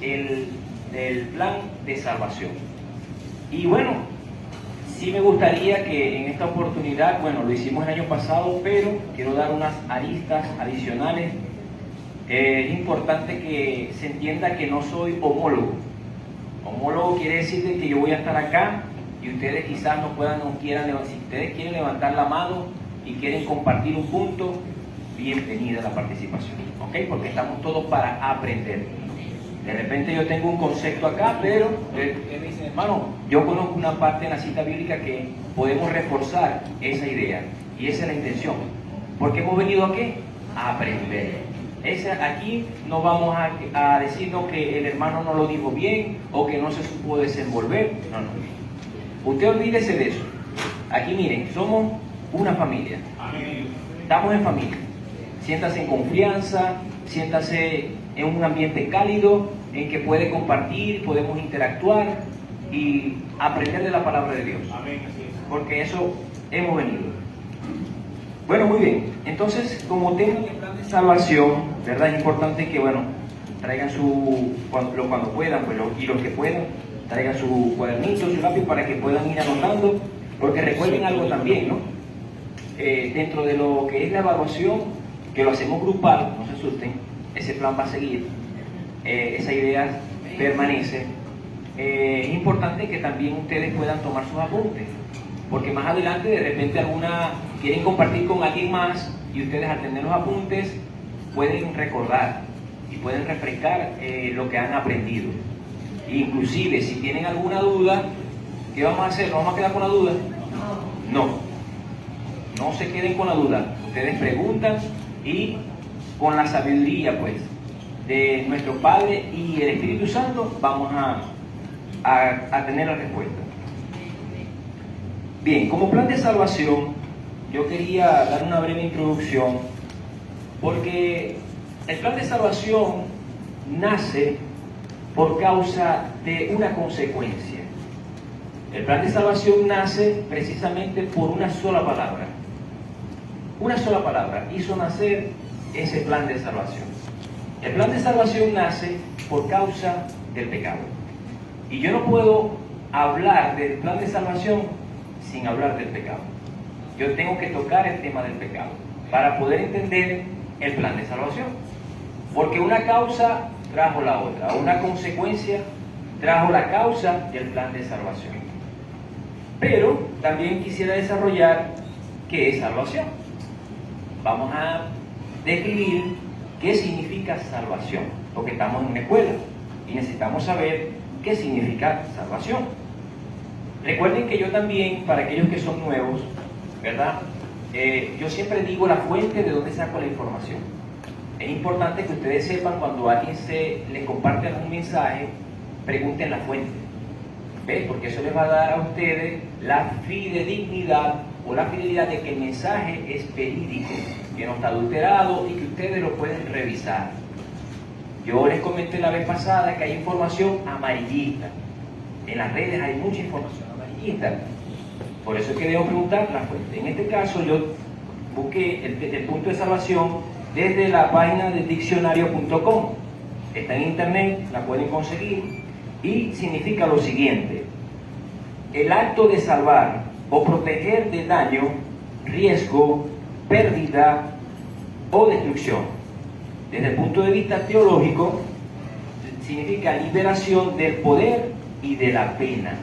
el plan de salvación. Y bueno, sí me gustaría que en esta oportunidad, bueno, lo hicimos el año pasado, pero quiero dar unas aristas adicionales. Es importante que se entienda que no soy homólogo. Homólogo quiere decir que yo voy a estar acá y ustedes quizás no quieran, si ustedes quieren levantar la mano y quieren compartir un punto, bienvenida a la participación, ¿ok? Porque estamos todos para aprender. De repente yo tengo un concepto acá, pero ustedes me dicen, hermano, yo conozco una parte en la cita bíblica que podemos reforzar esa idea, y esa es la intención. Porque hemos venido aquí a aprender. Aquí no vamos a decirnos que el hermano no lo dijo bien o que no se supo desenvolver. No, no. Usted olvídese de eso. Aquí miren, somos una familia. Estamos en familia. Siéntase en confianza, siéntase en un ambiente cálido en que puede compartir, podemos interactuar y aprender de la palabra de Dios. Porque eso hemos venido. Bueno, muy bien. Entonces, como tema de plan de salvación, ¿verdad? Es importante que, bueno, traigan cuando puedan, pues, y los que puedan, traigan su cuadernito, su lápiz para que puedan ir anotando, porque recuerden algo también, ¿no? Dentro de lo que es la evaluación, que lo hacemos grupal, no se asusten, ese plan va a seguir, esa idea permanece. Es importante que también ustedes puedan tomar sus apuntes, porque más adelante de repente quieren compartir con alguien más y ustedes al tener los apuntes pueden recordar y pueden refrescar lo que han aprendido. Inclusive si tienen alguna duda, ¿qué vamos a hacer? ¿No vamos a quedar con la duda? No se queden con la duda. Ustedes preguntan y con la sabiduría pues de nuestro Padre y el Espíritu Santo vamos a tener la respuesta. Bien, como plan de salvación, yo quería dar una breve introducción, porque el plan de salvación nace por causa de una consecuencia. El plan de salvación nace precisamente por una sola palabra. Una sola palabra hizo nacer ese plan de salvación. El plan de salvación nace por causa del pecado. Y yo no puedo hablar del plan de salvación sin hablar del pecado. Yo tengo que tocar el tema del pecado para poder entender el plan de salvación. Porque una causa trajo la otra, una consecuencia trajo la causa del plan de salvación. Pero también quisiera desarrollar qué es salvación. Vamos a describir qué significa salvación, porque estamos en una escuela y necesitamos saber qué significa salvación. Recuerden que yo también, para aquellos que son nuevos, ¿verdad? Yo siempre digo la fuente de donde saco la información. Es importante que ustedes sepan cuando alguien les comparte algún mensaje, pregunten la fuente. ¿Ves? Porque eso les va a dar a ustedes la fidedignidad o la fidelidad de que el mensaje es verídico, que no está adulterado y que ustedes lo pueden revisar. Yo les comenté la vez pasada que hay información amarillista. En las redes hay mucha información amarillista. Por eso es que debo preguntar la fuente. En este caso yo busqué el punto de salvación desde la página de diccionario.com. Está en internet, la pueden conseguir y significa lo siguiente: el acto de salvar o proteger de daño, riesgo, pérdida o destrucción. Desde el punto de vista teológico, significa liberación del poder y de la pena.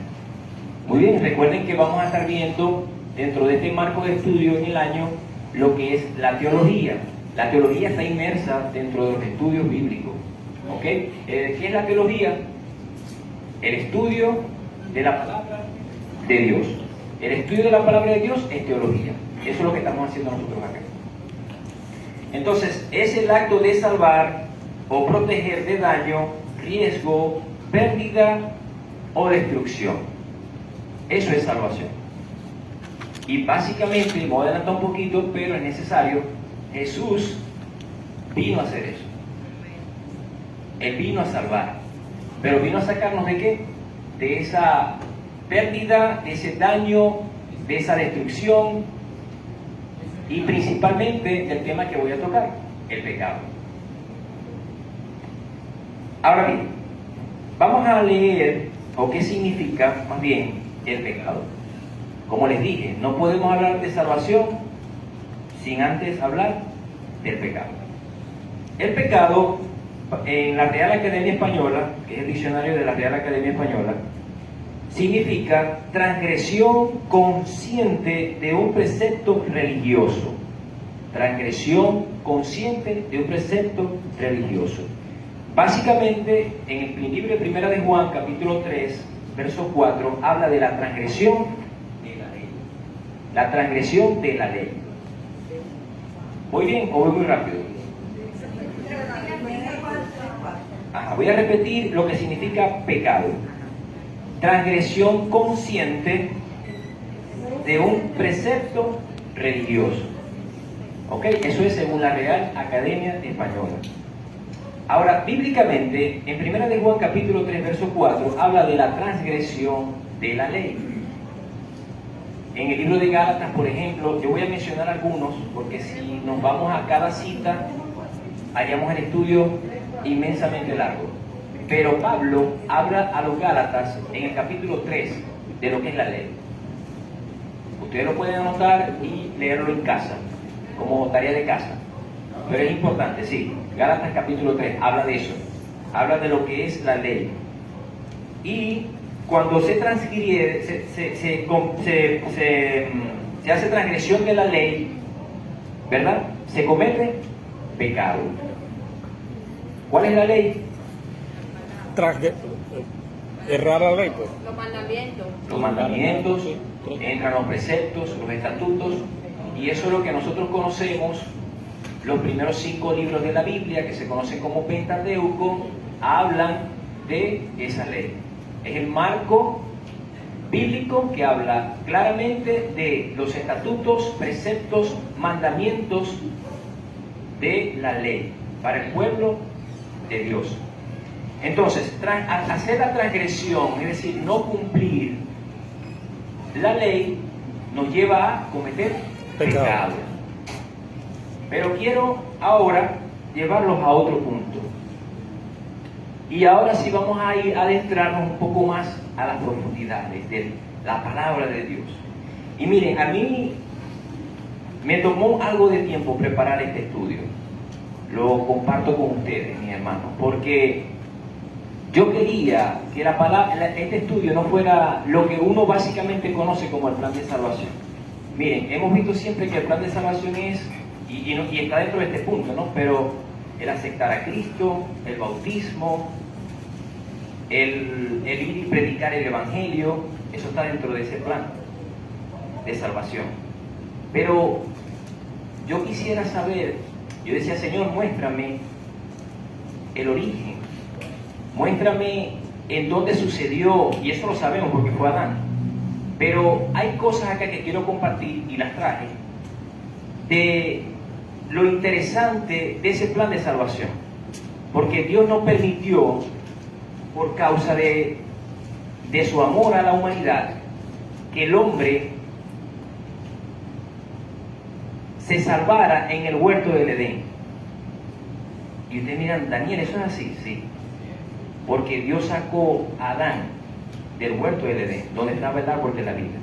Muy bien, recuerden que vamos a estar viendo dentro de este marco de estudio en el año lo que es la teología. La teología está inmersa dentro de los estudios bíblicos. ¿Ok? ¿Qué es la teología? El estudio de la palabra de Dios. El estudio de la palabra de Dios es teología. Eso es lo que estamos haciendo nosotros acá. Entonces, es el acto de salvar o proteger de daño, riesgo, pérdida o destrucción. Eso es salvación. Y básicamente, me voy a adelantar un poquito, pero es necesario, Jesús vino a hacer eso. Él vino a salvar. Pero vino a sacarnos ¿de qué? De esa pérdida, de ese daño, de esa destrucción y principalmente del tema que voy a tocar, el pecado. Ahora bien, Vamos a leer, o qué significa, más bien, el pecado. Como les dije, no podemos hablar de salvación sin antes hablar del pecado. El pecado, en la Real Academia Española, que es el diccionario de la Real Academia Española, significa transgresión consciente de un precepto religioso. Transgresión consciente de un precepto religioso. Básicamente, en el libro de Primera de Juan, capítulo 3, verso 4, habla de la transgresión de la ley. La transgresión de la ley. ¿Voy bien o voy muy rápido? Voy a repetir lo que significa pecado. Transgresión consciente de un precepto religioso. ¿Ok? Eso es según la Real Academia Española. Ahora, bíblicamente, en 1 de Juan capítulo 3, verso 4, habla de la transgresión de la ley. En el libro de Gálatas, por ejemplo, yo voy a mencionar algunos, porque si nos vamos a cada cita, haríamos el estudio inmensamente largo. Pero Pablo habla a los Gálatas en el capítulo 3 de lo que es la ley. Ustedes lo pueden anotar y leerlo en casa, como tarea de casa. Pero es importante, sí. Gálatas capítulo 3 habla de eso. Habla de lo que es la ley. Y cuando se transgrede, se hace transgresión de la ley, ¿verdad? Se comete pecado. ¿Cuál es la ley? Errar la ley, pues. Los mandamientos, entran los preceptos, los estatutos, y eso es lo que nosotros conocemos. Los primeros 5 libros de la Biblia, que se conocen como Pentateuco, hablan de esa ley. Es el marco bíblico que habla claramente de los estatutos, preceptos, mandamientos de la ley para el pueblo de Dios. Entonces, hacer la transgresión, es decir, no cumplir la ley, nos lleva a cometer pecado. Pero quiero ahora llevarlos a otro punto. Y ahora sí vamos a ir a adentrarnos un poco más a las profundidades de la palabra de Dios. Y miren, a mí me tomó algo de tiempo preparar este estudio. Lo comparto con ustedes, mis hermanos, porque yo quería que este estudio no fuera lo que uno básicamente conoce como el plan de salvación. Miren, hemos visto siempre que el plan de salvación es, y está dentro de este punto, ¿no? Pero el aceptar a Cristo, el bautismo, el ir y predicar el Evangelio, eso está dentro de ese plan de salvación. Pero yo quisiera saber, yo decía, Señor, muéstrame el origen, muéstrame en dónde sucedió, y eso lo sabemos porque fue Adán. Pero hay cosas acá que quiero compartir, y las traje, de lo interesante de ese plan de salvación. Porque Dios no permitió, por causa de su amor a la humanidad, que el hombre se salvara en el huerto del Edén. Y ustedes miran, Daniel, ¿eso es así? Sí. Porque Dios sacó a Adán del huerto del Edén, donde estaba el árbol de la vida.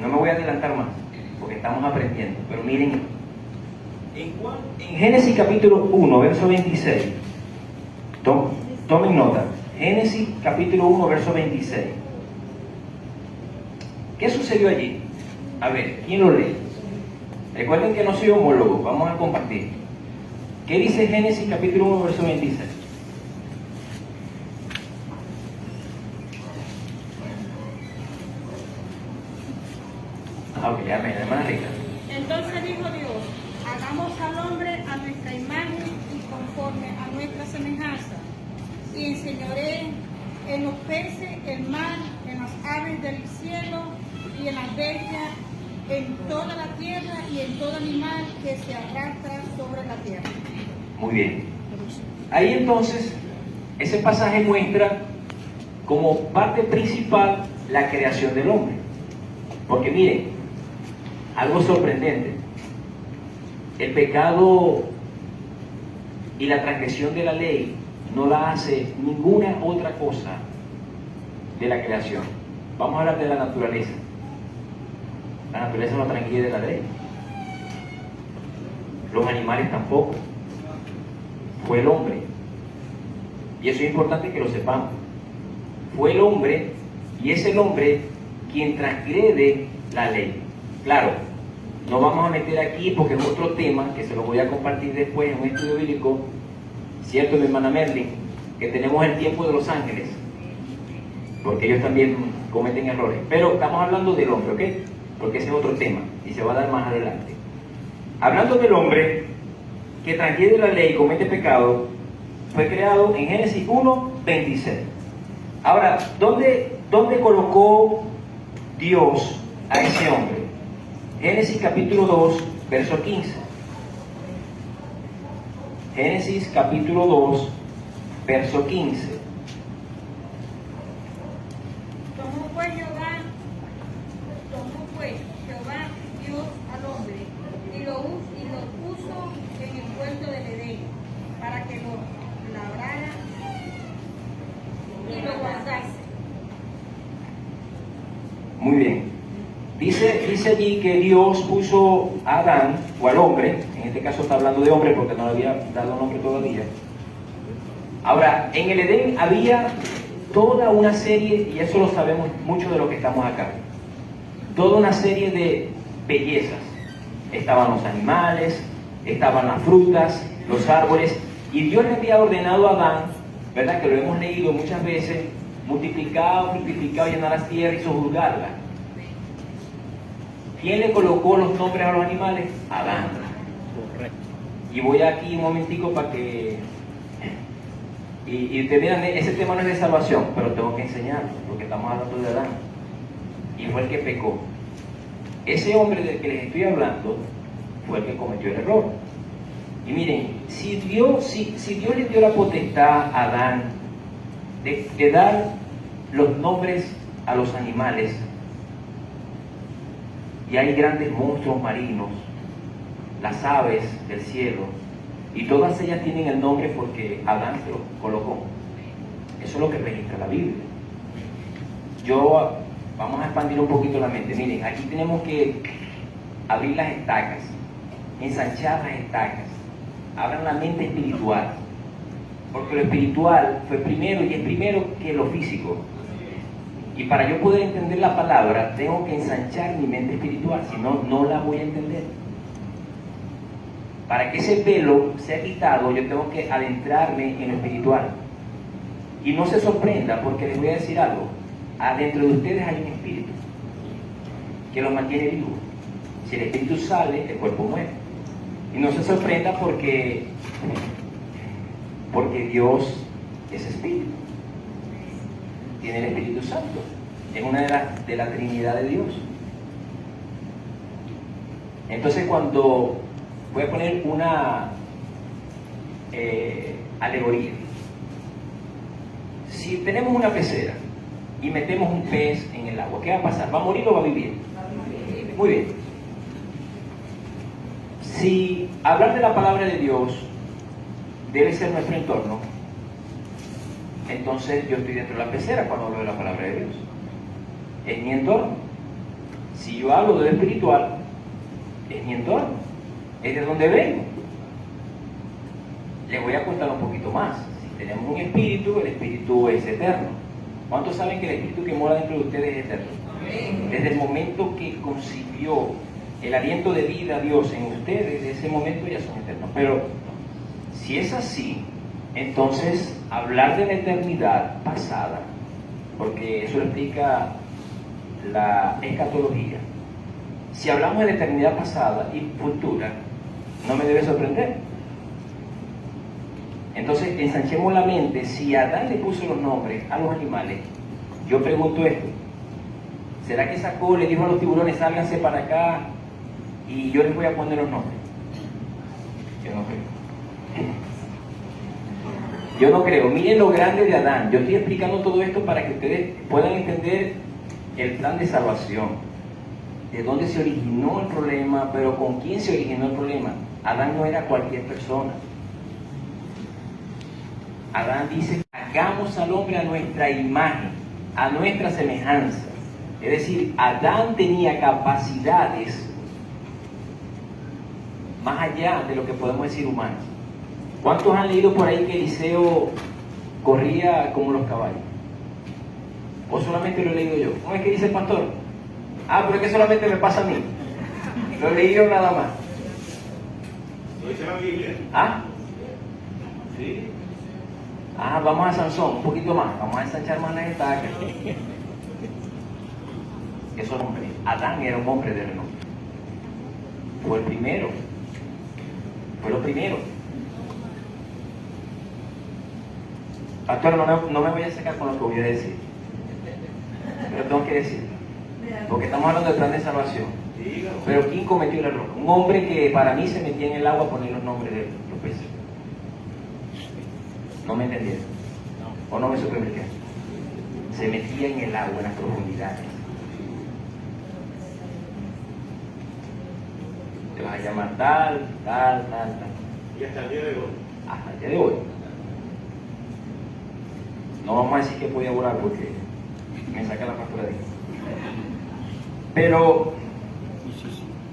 No me voy a adelantar más, porque estamos aprendiendo. Pero miren, en Génesis capítulo 1, verso 26, tomen nota. Génesis capítulo 1, verso 26. ¿Qué sucedió allí? A ver, ¿quién lo lee? Recuerden que no soy homólogo, vamos a compartir. ¿Qué dice Génesis capítulo 1, verso 26? Ok, amén, hermana Rica. Entonces dijo Dios, hagamos al hombre a nuestra imagen y conforme a nuestra semejanza, y enseñoré en los peces, el mar, en las aves del cielo y en las bestias, en toda la tierra y en todo animal que se arrastra sobre la tierra. Muy bien. Ahí entonces, ese pasaje muestra como parte principal la creación del hombre. Porque miren, algo sorprendente. El pecado y la transgresión de la ley no la hace ninguna otra cosa de la creación. Vamos a hablar de la naturaleza. La naturaleza no transgrede la ley. Los animales tampoco. Fue el hombre. Y eso es importante que lo sepamos. Fue el hombre, y es el hombre quien transgrede la ley. Claro, no vamos a meter aquí porque es otro tema que se lo voy a compartir después en un estudio bíblico, cierto, mi hermana Merlin, que tenemos el tiempo de los ángeles, porque ellos también cometen errores. Pero estamos hablando del hombre, ¿ok? Porque ese es otro tema y se va a dar más adelante. Hablando del hombre que transgrede la ley y comete pecado, fue creado en Génesis 1, 26. Ahora, ¿dónde colocó Dios a ese hombre? Génesis capítulo 2, verso 15. Génesis capítulo 2, verso 15. Tomó pues Jehová Dios al hombre y lo puso en el huerto del Edén para que lo labrara y lo guardase. Muy bien. Dice allí que Dios puso a Adán, o al hombre, en este caso está hablando de hombre porque no le había dado nombre todavía. Ahora, en el Edén había toda una serie, y eso lo sabemos mucho de los que estamos acá, toda una serie de bellezas. Estaban los animales, estaban las frutas, los árboles, y Dios le había ordenado a Adán, ¿verdad? Que lo hemos leído muchas veces, multiplicado, fructificado, llenar las tierras y sojuzgarla. ¿Quién le colocó los nombres a los animales? Adán. Correcto. Y voy aquí un momentico para que... Y ustedes vean, ese tema no es de salvación, pero tengo que enseñarlo, porque estamos hablando de Adán. Y fue el que pecó. Ese hombre del que les estoy hablando fue el que cometió el error. Y miren, si Dios le dio la potestad a Adán de dar los nombres a los animales, y hay grandes monstruos marinos, las aves del cielo, y todas ellas tienen el nombre porque Adán se lo colocó. Eso es lo que registra la Biblia. Vamos a expandir un poquito la mente. Miren, aquí tenemos que abrir las estacas, ensanchar las estacas, abran la mente espiritual, porque lo espiritual fue primero y es primero que lo físico. Y para yo poder entender la palabra, tengo que ensanchar mi mente espiritual, si no, no la voy a entender. Para que ese velo sea quitado, yo tengo que adentrarme en lo espiritual. Y no se sorprenda, porque les voy a decir algo. Adentro de ustedes hay un espíritu que los mantiene vivos. Si el espíritu sale, el cuerpo muere. Y no se sorprenda porque Dios es espíritu. Tiene el Espíritu Santo. Es una de la Trinidad de Dios. Entonces, cuando voy a poner una alegoría. Si tenemos una pecera y metemos un pez en el agua, ¿qué va a pasar? ¿Va a morir o va a vivir? Muy bien. Si hablar de la palabra de Dios debe ser nuestro entorno, entonces yo estoy dentro de la pecera cuando hablo de la palabra de Dios. Es mi entorno. Si yo hablo de lo espiritual, es mi entorno. Es de donde vengo. Les voy a contar un poquito más. Si tenemos un espíritu, el espíritu es eterno. ¿Cuántos saben que el espíritu que mora dentro de ustedes es eterno? Desde el momento que concibió el aliento de vida a Dios en ustedes, desde ese momento ya son eternos. Pero si es así, entonces hablar de la eternidad pasada, porque eso lo explica la escatología. Si hablamos de la eternidad pasada y futura, no me debe sorprender. Entonces ensanchemos la mente. Si Adán le puso los nombres a los animales, yo pregunto esto: ¿será que sacó, le dijo a los tiburones, sálganse para acá y yo les voy a poner los nombres? Yo no creo. Yo no creo. Miren lo grande de Adán. Yo estoy explicando todo esto para que ustedes puedan entender el plan de salvación, de dónde se originó el problema, pero con quién se originó el problema. Adán no era cualquier persona. Adán dice, hagamos al hombre a nuestra imagen, a nuestra semejanza. Es decir, Adán tenía capacidades más allá de lo que podemos decir humanos. ¿Cuántos han leído por ahí que Eliseo corría como los caballos? ¿O solamente lo he leído yo? ¿Cómo es que dice el pastor? Ah, pero es que solamente me pasa a mí. Lo he leído nada más. ¿Lo dice la Biblia? ¿Ah? Sí. Ah, vamos a Sansón, un poquito más. Vamos a ensanchar más las estacas. Esos hombres. Adán era un hombre de renombre. Fue el primero. Fue lo primero. Pastor, no me voy a sacar con lo que voy a decir. Pero tengo que decir. Porque estamos hablando del plan de salvación. Dígalo. Pero ¿quién cometió el error? Un hombre que para mí se metía en el agua a poner los nombres de los peces. ¿No me entendieron? ¿O no me supe explicar? Se metía en el agua, en las profundidades. Te vas a llamar tal. Y hasta el día de hoy. Hasta el día de hoy. No vamos a decir que podía volar porque me saca la factura de ahí. Pero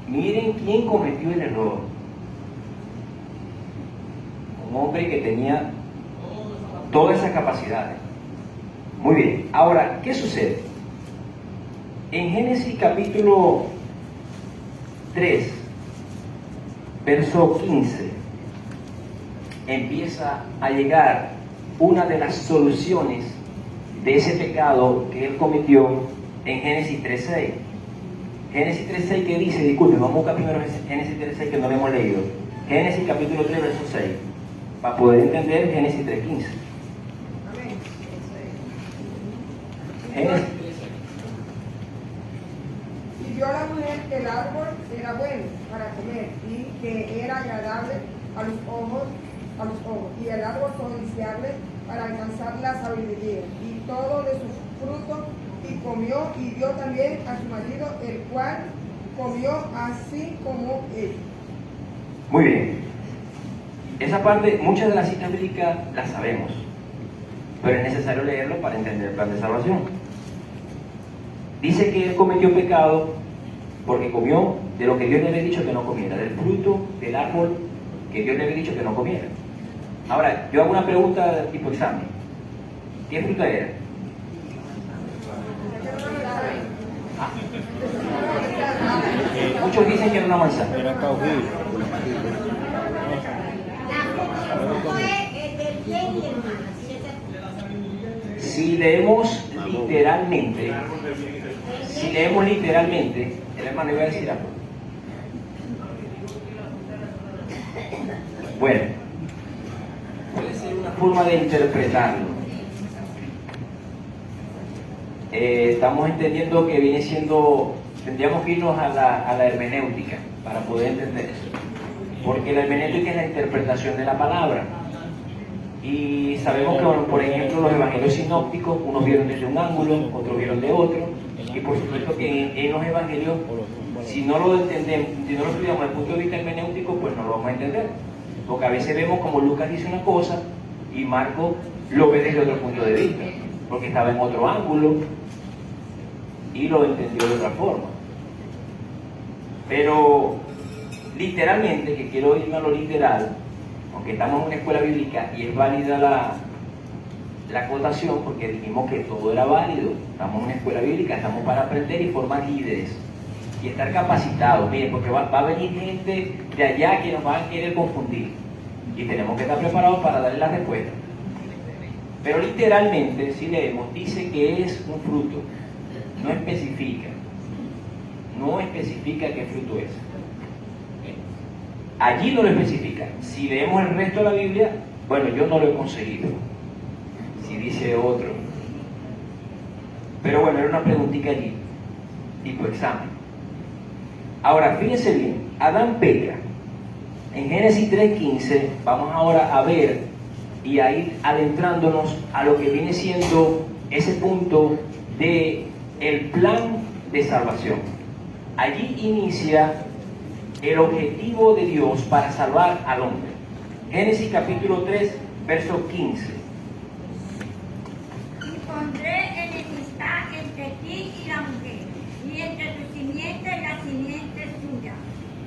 miren quién cometió el error. Un hombre que tenía todas esas capacidades. Muy bien. Ahora, ¿qué sucede? En Génesis capítulo 3, verso 15, empieza a llegar una de las soluciones de ese pecado que él cometió en Génesis 3.6. Génesis 3.6, ¿qué dice? Disculpe, vamos a buscar primero Génesis 3.6 que no lo hemos leído. Génesis capítulo 3, verso 6, para poder entender Génesis 3.15. Génesis. Y vio la mujer que el árbol era bueno para comer y que era agradable a los ojos, y el árbol fue deseable para alcanzar la sabiduría, y todo de su fruto, y comió, y dio también a su marido, el cual comió así como él. Muy bien. Esa parte, muchas de las citas bíblicas las sabemos, pero es necesario leerlo para entender el plan de salvación. Dice que él cometió pecado porque comió de lo que Dios le había dicho que no comiera, del fruto del árbol que Dios le había dicho que no comiera. Ahora, yo hago una pregunta tipo examen. ¿Qué fruta era? Ah. Muchos dicen que era una manzana. Era caujú. Si leemos literalmente, el hermano iba a decir algo. Bueno, puede ser una forma de interpretarlo. Estamos entendiendo que viene siendo, tendríamos que irnos a la hermenéutica para poder entender eso. Porque la hermenéutica es la interpretación de la palabra. Y sabemos que, bueno, por ejemplo, los evangelios sinópticos, unos vieron desde un ángulo, otros vieron de otro. Y por supuesto que en los evangelios, si no lo entendemos, si no lo estudiamos desde el punto de vista hermenéutico, pues no lo vamos a entender. Porque a veces vemos como Lucas dice una cosa y Marco lo ve desde otro punto de vista, porque estaba en otro ángulo y lo entendió de otra forma. Pero literalmente, que quiero irme a lo literal, aunque estamos en una escuela bíblica y es válida la acotación, porque dijimos que todo era válido, estamos en una escuela bíblica, estamos para aprender y formar líderes y estar capacitados, miren, porque va a venir gente de allá que nos va a querer confundir y tenemos que estar preparados para darle la respuesta. Pero literalmente, si leemos, dice que es un fruto, no especifica qué fruto es. Allí no lo especifica. Si leemos el resto de la Biblia, bueno, yo no lo he conseguido, si dice otro. Pero bueno, era una preguntita allí, tipo examen. Ahora, fíjense bien, Adán peca. En Génesis 3.15 vamos ahora a ver y a ir adentrándonos a lo que viene siendo ese punto de el plan de salvación. Allí inicia el objetivo de Dios para salvar al hombre. Génesis capítulo 3, verso 15.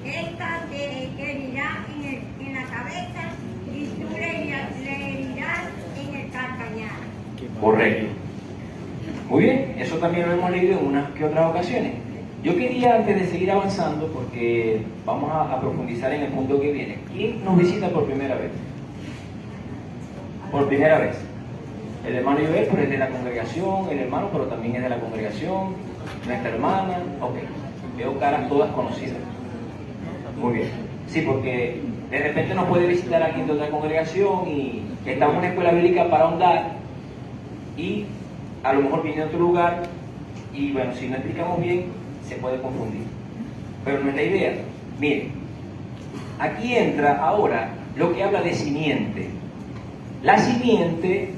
esta te herirá en la cabeza y tú le herirás en el calcañar. Correcto. Muy bien, eso también lo hemos leído en unas que otras ocasiones. Yo quería, antes de seguir avanzando, porque vamos a profundizar en el punto que viene. ¿Quién nos visita por primera vez? Por primera vez. El hermano Joel, pero es de la congregación, el hermano, pero también es de la congregación, nuestra hermana, ok. Veo caras todas conocidas. Muy bien. Sí, porque de repente nos puede visitar alguien de otra congregación y estamos en una escuela bíblica para ahondar y a lo mejor viene de otro lugar y bueno, si no explicamos bien, se puede confundir. Pero no es la idea. Miren, aquí entra ahora lo que habla de simiente. La simiente,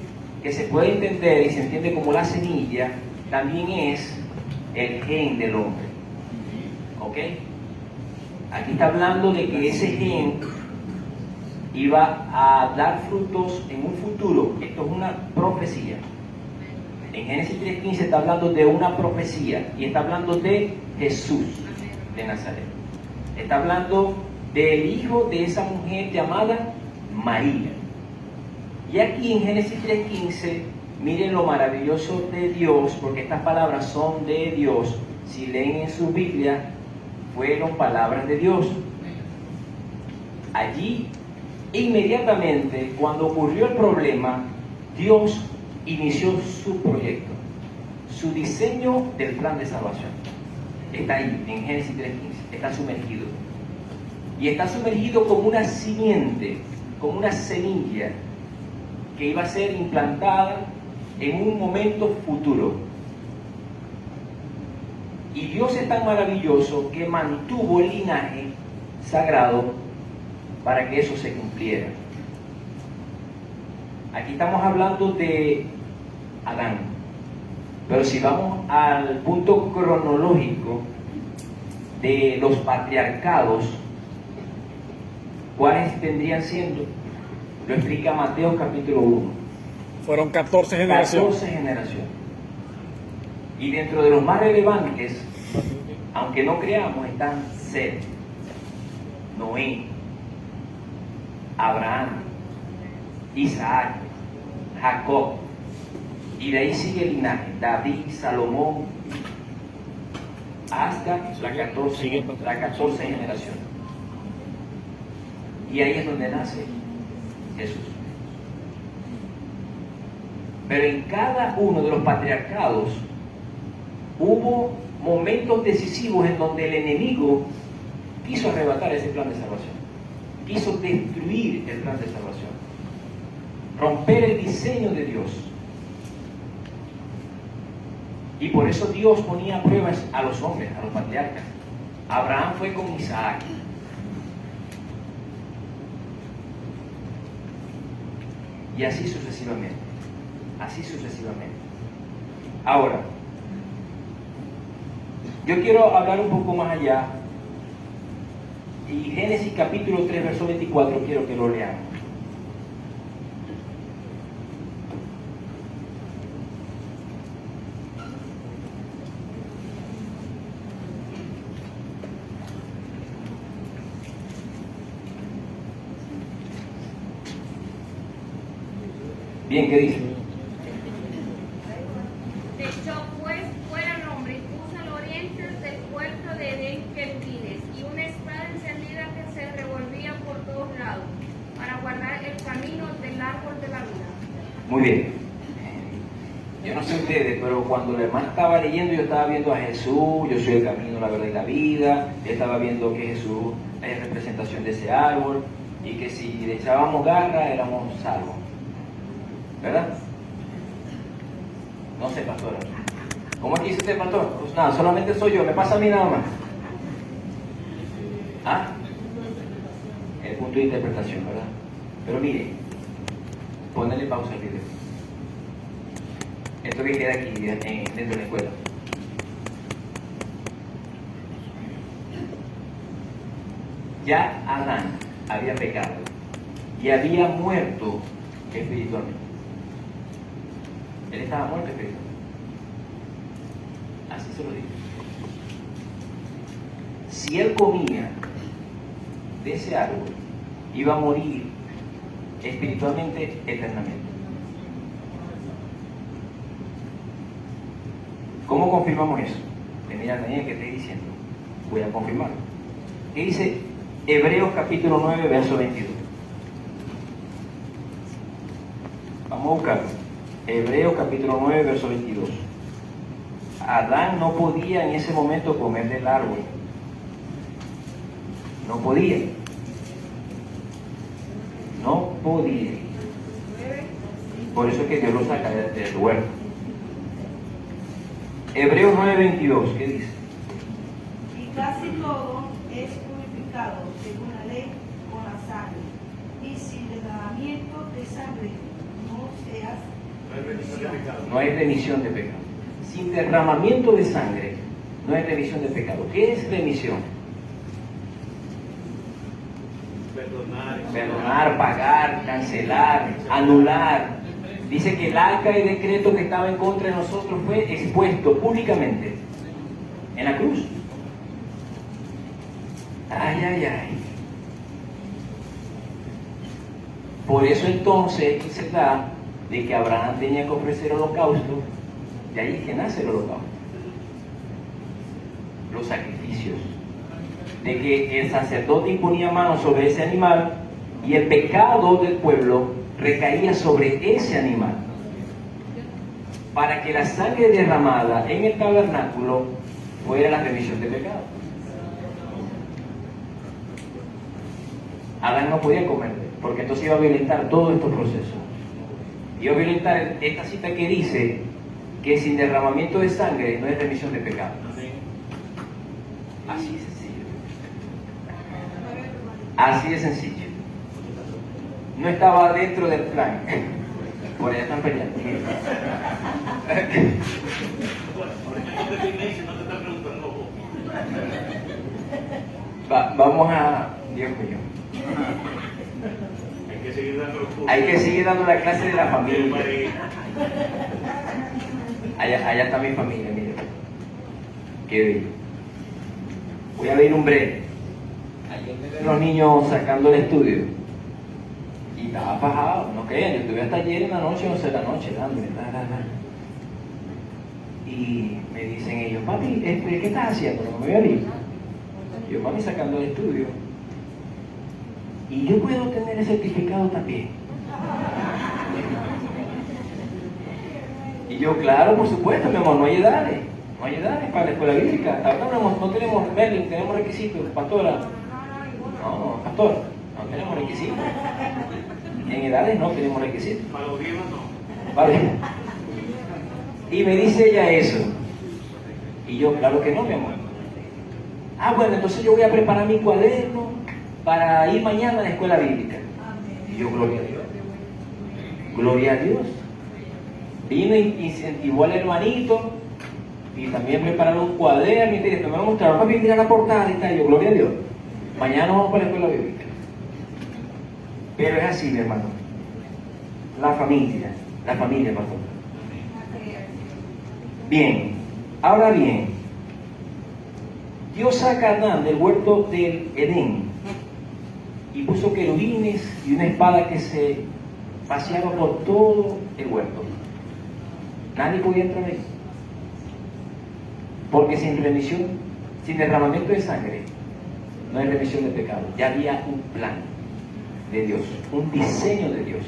que se puede entender y se entiende como la semilla, también es el gen del hombre. ¿Ok? Aquí está hablando de que ese gen iba a dar frutos en un futuro. Esto es una profecía. En Génesis 3:15 está hablando de una profecía y está hablando de Jesús de Nazaret. Está hablando del hijo de esa mujer llamada María. Y aquí en Génesis 3:15, miren lo maravilloso de Dios, porque estas palabras son de Dios. Si leen en su Biblia, fueron palabras de Dios. Allí, inmediatamente, cuando ocurrió el problema, Dios inició su proyecto, su diseño del plan de salvación. Está ahí, en Génesis 3:15, está sumergido. Y está sumergido como una simiente, como una semilla, que iba a ser implantada en un momento futuro. Y Dios es tan maravilloso que mantuvo el linaje sagrado para que eso se cumpliera. Aquí estamos hablando de Adán, pero si vamos al punto cronológico de los patriarcados, ¿cuáles tendrían siendo? Lo explica Mateo capítulo 1. Fueron 14 generaciones. 14 generaciones. Y dentro de los más relevantes, aunque no creamos, están Seth, Noé, Abraham, Isaac, Jacob. Y de ahí sigue el linaje, David, Salomón, hasta la 14 generación. Y ahí es donde nace Jesús. Pero en cada uno de los patriarcados hubo momentos decisivos en donde el enemigo quiso arrebatar ese plan de salvación, quiso destruir el plan de salvación, romper el diseño de Dios. Y por eso Dios ponía a pruebas a los hombres, a los patriarcas. Abraham fue con Isaac. Y así sucesivamente. Así sucesivamente. Ahora, yo quiero hablar un poco más allá. Y Génesis capítulo 3, verso 24, quiero que lo leamos. Bien, ¿qué dice? Echó pues fuera al hombre y puso al oriente del puerto de Edén querubines y una espada encendida que se revolvía por todos lados para guardar el camino del árbol de la vida. Muy bien. Yo no sé ustedes, pero cuando la hermana estaba leyendo, yo estaba viendo a Jesús, yo soy el camino, la verdad y la vida. Yo estaba viendo que Jesús es representación de ese árbol y que si le echábamos garra éramos salvos. ¿Verdad? No sé, pastora. ¿Cómo es que dice usted, pastor? Pues nada, solamente soy yo, me pasa a mí nada más. ¿Ah? El punto de interpretación, ¿verdad? Pero mire, ponle pausa al video. Esto que queda aquí dentro de la escuela. Ya Adán había pecado y había muerto espiritualmente. Él estaba muerto espiritualmente. Así se lo digo. Si él comía de ese árbol iba a morir espiritualmente eternamente. ¿Cómo confirmamos eso? Mira, Daniel, ¿qué estoy diciendo? Voy a confirmarlo. ¿Qué dice Hebreos capítulo 9, verso 22? Vamos a buscarlo. Hebreos capítulo 9, verso 22. Adán no podía en ese momento comer del árbol. No podía. No podía. Por eso es que Dios lo saca del huerto. Hebreos 9:22, ¿qué dice? Y casi todo es purificado según la ley con la sangre, y sin derramamiento de sangre no seas No hay remisión de pecado. Sin derramamiento de sangre no hay remisión de pecado. ¿Qué es remisión? Perdonar, pagar, cancelar, anular. Dice que el arca y decreto que estaba en contra de nosotros fue expuesto públicamente en la cruz. Ay, ay, ay. Por eso entonces se da de que Abraham tenía que ofrecer holocausto. De ahí es que nace el holocausto. Los sacrificios. De que el sacerdote imponía mano sobre ese animal y el pecado del pueblo recaía sobre ese animal, para que la sangre derramada en el tabernáculo fuera la remisión de pecado. Adán no podía comer, porque entonces iba a violentar todos estos procesos. Iba a violentar esta cita que dice que sin derramamiento de sangre no hay remisión de pecado. Así de sencillo. Así de sencillo. No estaba dentro del plan. Por allá están peleando. Vamos a... Dios mío. Hay que seguir dando la clase de la familia. Allá está mi familia, miren. Qué bello. Voy a ver un breve. Ayer me ven los niños sacando el estudio. Y estaba fajado, no crean, yo estuve hasta ayer en la noche, 11 de la noche, dándole, Y me dicen ellos, papi, ¿qué estás haciendo? No me voy a ir. Yo, papi, sacando el estudio. Y yo puedo tener el certificado también. Y yo, claro, por supuesto, mi amor, no hay edades. No hay edades para la escuela bíblica. Ahora no tenemos Merlin, tenemos requisitos, pastora. No, pastor, no tenemos requisitos. En edades no tenemos requisitos. Para los vivos no. Vale. Y me dice ella eso. Y yo, claro que no, mi amor. Ah, bueno, entonces yo voy a preparar mi cuaderno para ir mañana a la escuela bíblica. Y yo, gloria a Dios. Gloria a Dios. Vino y incentivó al hermanito y también prepararon un cuaderno y te me va a mostrar, papi, mira la portada y tal. Yo, gloria a Dios. Mañana vamos para la escuela bíblica. Pero es así, mi hermano. La familia, pastor. Bien, ahora bien, Dios saca a Adán del huerto del Edén y puso querubines y una espada que se paseaba por todo el huerto. Nadie podía entrar ahí. Porque sin remisión, sin derramamiento de sangre, no hay remisión de pecado. Ya había un plan de Dios, un diseño de Dios.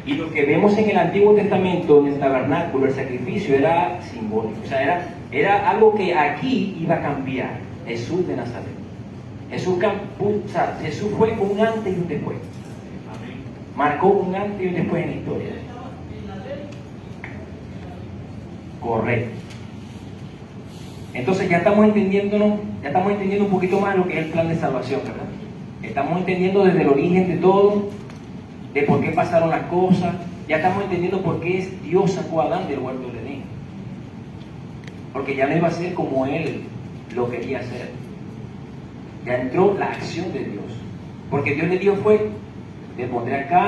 Y lo que vemos en el Antiguo Testamento, en el tabernáculo, el sacrificio era simbólico. O sea, era algo que aquí iba a cambiar. Jesús de Nazaret. Jesús fue un antes y un después. Marcó un antes y un después en la historia. Correcto. Entonces ya estamos entendiendo un poquito más lo que es el plan de salvación, ¿verdad? Estamos entendiendo desde el origen de todo, de por qué pasaron las cosas. Ya estamos entendiendo por qué Dios sacó a Adán del huerto de Edén. Porque ya no iba a ser como Él lo quería hacer. Ya entró la acción de Dios. Porque Dios le dio fue, te pondré acá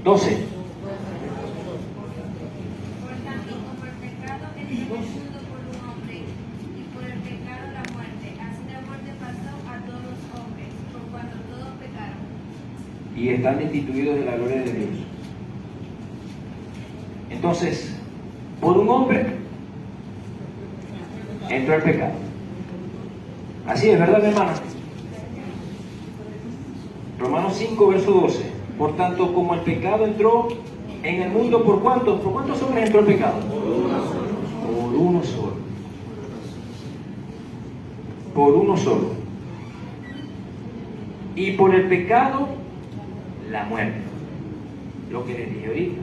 12. Por el pecado entró en el mundo por un hombre, y por el pecado la muerte. Así y están destituidos de la gloria de Dios. Entonces, por un hombre entró el pecado. Así es, ¿verdad, hermana? Romanos 5, verso 12. Por tanto, como el pecado entró en el mundo, ¿por cuántos? ¿Por cuántos hombres entró el pecado? Por uno solo. Por uno solo. Y por el pecado, la muerte. Lo que les dije ahorita.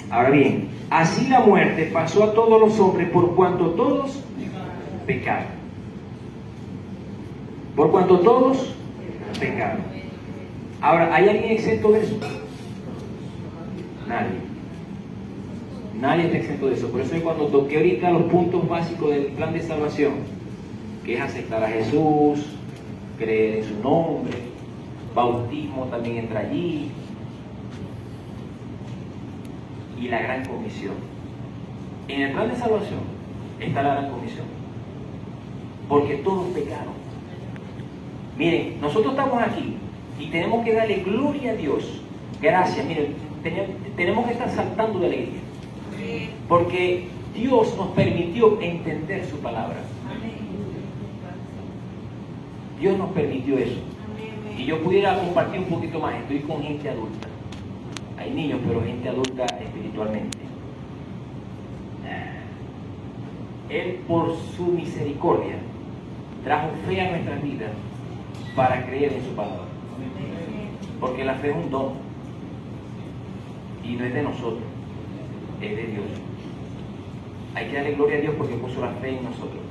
Ahora bien, así la muerte pasó a todos los hombres por cuanto todos pecaron. Por cuanto todos pecaron. Ahora, ¿hay alguien exento de eso? Nadie. Nadie está exento de eso. Por eso es cuando toqué ahorita los puntos básicos del plan de salvación, que es aceptar a Jesús, creer en su nombre, bautismo también entra allí, y la gran comisión. En el plan de salvación está la gran comisión, porque todos pecaron. Miren, nosotros estamos aquí y tenemos que darle gloria a Dios. Gracias, miren, tenemos que estar saltando de alegría, porque Dios nos permitió entender su palabra. Dios nos permitió eso. Y yo pudiera compartir un poquito más. Estoy con gente adulta. Hay niños, pero gente adulta espiritualmente. Él, por su misericordia, trajo fe a nuestras vidas para creer en su palabra. Porque la fe es un don. Y no es de nosotros, es de Dios. Hay que darle gloria a Dios porque puso la fe en nosotros.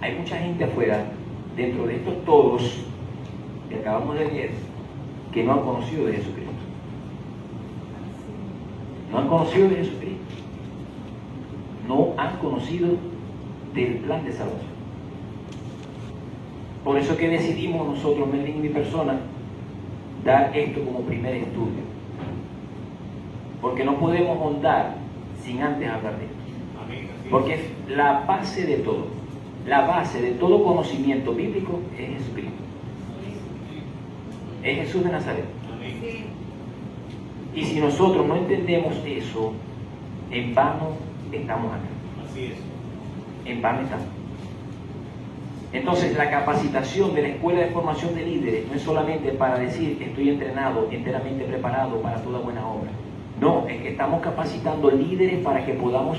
Hay mucha gente afuera, dentro de estos todos que acabamos de leer, que no han conocido de Jesucristo. No han conocido de Jesucristo. No han conocido del plan de salvación. Por eso que decidimos nosotros, Melvin y mi persona, dar esto como primer estudio. Porque no podemos ahondar sin antes hablar de esto. Porque es la base de todo. La base de todo conocimiento bíblico es Jesucristo. Es Jesús de Nazaret. Y si nosotros no entendemos eso, en vano estamos acá. Así es. En vano estamos. Entonces, la capacitación de la Escuela de Formación de Líderes no es solamente para decir que estoy entrenado, enteramente preparado para toda buena obra. No, es que estamos capacitando líderes para que podamos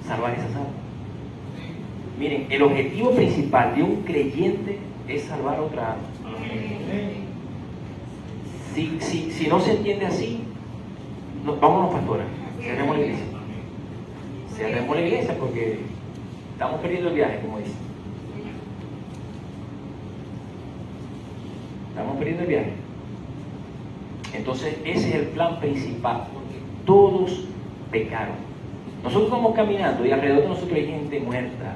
salvar esas almas. Miren, el objetivo principal de un creyente es salvar otra alma. Si no se entiende así, vámonos, pastora, cerremos la iglesia. Cerremos la iglesia porque estamos perdiendo el viaje, como dicen. Estamos perdiendo el viaje. Entonces, ese es el plan principal, porque todos pecaron. Nosotros vamos caminando y alrededor de nosotros hay gente muerta.